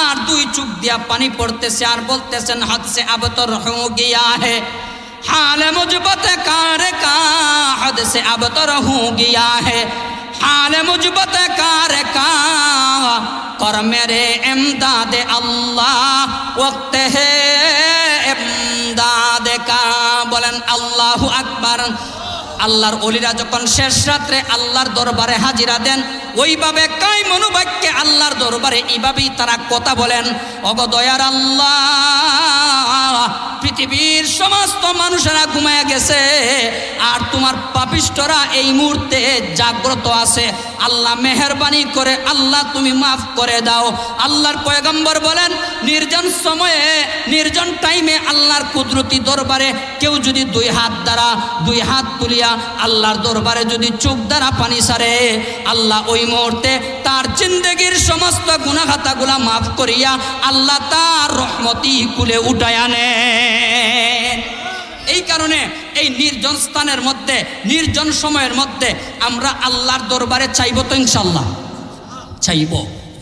আর 2 চোখ দিয়া পানি পড়তেছে, আর বলতেছেন, হাত সে আবতর হো গিয়া হে হালে মুজবতে কার কা, হাদ সে আবতর হো গিয়া হে हाल मुझबत कार का, कर मेरे इमदाद अल्लाह वक्त है इमदाद का। बोलें अल्लाहु अकबर। আল্লাহর ওলিরা যখন শেষ রাত্রে আল্লাহর দরবারে হাজিরা দেন, ওইভাবে কায় মনোবাক্যে আল্লাহর দরবারে এইভাবেই তারা কথা বলেন, ওগো দয়ার আল্লাহ, পৃথিবীর সমস্ত মানুষেরা ঘুমায়া গেছে, আর তোমার পাপিষ্ঠরা এই মুহূর্তে জাগ্রত আছে। আল্লাহ মেহেরবানি করে আল্লাহ তুমি মাফ করে দাও। আল্লাহর পয়গম্বর বলেন, নির্জন সময়ে নির্জন টাইমে আল্লাহর কুদরতি দরবারে কেউ যদি 2 হাত দ্বারা 2 হাত তুলিয়া আল্লাহর দরবারে যদি চোখ দ্বারা পানি সারে, আল্লাহ ওই মুহূর্তে তার জিন্দেগির সমস্ত গুনাহ খাতাগুলা মাফ করিয়া আল্লাহ তার রহমতি কুলে উঠায়া নেন। এই কারণে এই নির্জন স্থানের মধ্যে, নির্জন সময়ের মধ্যে আমরা আল্লাহর দরবারে চাইব তো ইনশাআল্লাহ? চাইব।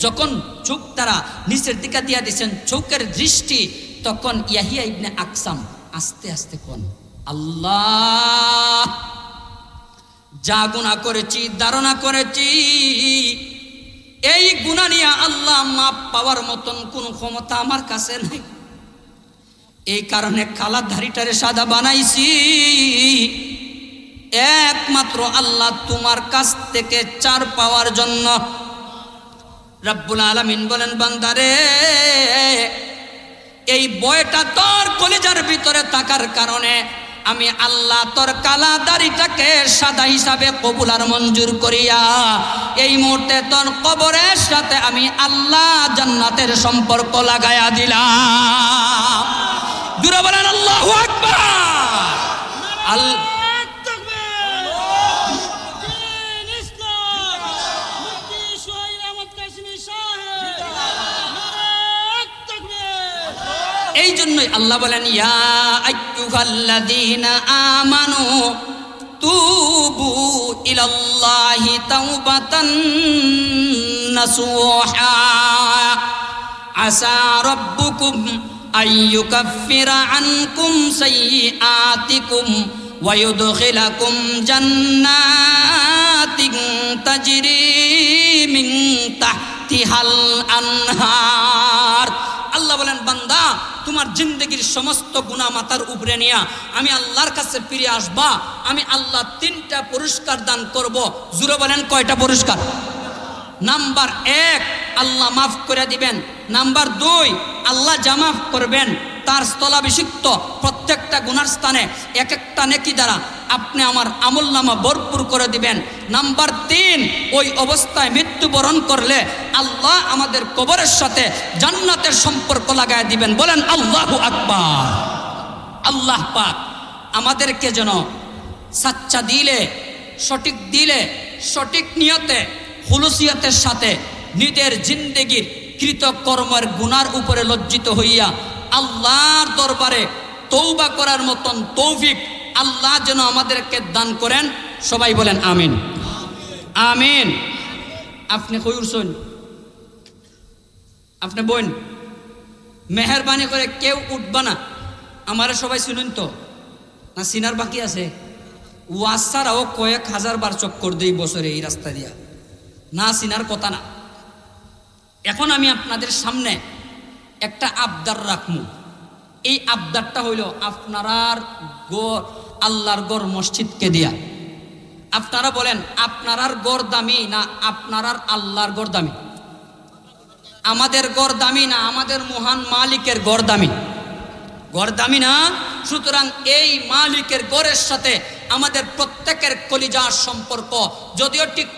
যখন চোখ তারা নিচের দিকে দিয়া দিচ্ছেন, চোখের দৃষ্টি তখন ইয়াহিয়া ইবনে আকসাম আস্তে আস্তে কোন আল্লাহ, যা গুনাহ করেছি, ধারণা করেছি, এই গুনাহ নিয়ে আল্লাহ মাপ পাওয়ার মতন কোন ক্ষমতা আমার কাছে নাই। এই কারণে কালা দাড়িটারে সাদা বানাইছি, একমাত্র আল্লাহ তোমার কাছ থেকে চার পাওয়ার জন্য। রব্বুল আলামিন বলেন, বান্দারে এই বয়টা তোর কলিজার ভিতরে থাকার কারণে আমি আল্লাহ তোর কালা দাড়িটাকে সাদা হিসাবে কবুল আর মঞ্জুর করিয়া এই মুহূর্তে তোর কবরের সাথে আমি আল্লাহ জান্নাতের সম্পর্ক লাগায়া দিলাম। জোরে বলেন আল্লাহু আকবার। এই জন্যই আল্লাহ বলেন, ইয়া আইয়ুহাল্লাযীনা আমানু তুবু ইলাল্লাহি তাওবাতান নাসুহা আসা রাব্বুকুম আইয়ুকাফিরা আনকুম সাইয়্যাতিকুম ওয়া ইউদখিলাকুম জান্নাতিন তাজরি মিন তাহতিহাল আনহার। আল্লাহ বলেন, বান্দা তোমার জিন্দগির সমস্ত গুনাহ মাথার উপরে নিয়া আমি আল্লাহর কাছে ফিরে আসবা, আমি আল্লাহ 3টা পুরস্কার দান করব। জোরে বলেন কয়টা পুরস্কার? নাম্বার 1, আল্লাহ মাফ করে দিবেন। নাম্বার 2, আল্লাহ যা মাফ করবেন তার স্থলাভিষিক্ত প্রত্যেকটা গুনার স্থানে এক একটা নেকি দ্বারা আপনি আমার আমলনামা ভরপুর করে দিবেন। নাম্বার 3, ওই অবস্থায় মৃত্যুবরণ করলে আল্লাহ আমাদের কবরের সাথে জান্নাতের সম্পর্ক লাগায় দিবেন। বলেন আল্লাহু আকবার। আল্লাহ পাক আমাদেরকে যেন সাচ্চা দিলে, সঠিক দিলে, সঠিক নিয়তে, খুলুসিয়তের সাথে নিজের জিন্দেগির কৃতকর্মের গুনার উপরে লজ্জিত হইয়া আল্লাহর দরবারে তওবা করার মতন তৌফিক আল্লাহ যেন আমাদেরকে দান করেন। সবাই বলেন আমিন, আমিন। আপনি কই উঠছেন? আপনি বোন, মেহরবানি করে কেউ উঠবা না। আমারে সবাই শুনুন তো, না সিনার বাকি আছে? ওয়াজ ছাড়াও কয়েক হাজার বার চক্কর দেই বছরে এই রাস্তা দিয়া, না সিনার কথা না। এখন আমি আপনাদের সামনে একটা আবদার রাখমু। এই আবদারটা হইল আপনারার গড়, আল্লাহর গড় মসজিদকে দিয়া। আপনারা বলেন, আপনারার গড় দামি না আপনারার আল্লাহর গড় দামি? আমাদের গড় দামি না আমাদের মহান মালিকের গড় দামি? গড় দামি না? সুতরাং এই মালিকের গড়ের সাথে আমাদের প্রত্যেকের কলিজার সম্পর্ক, যদিও ঠিক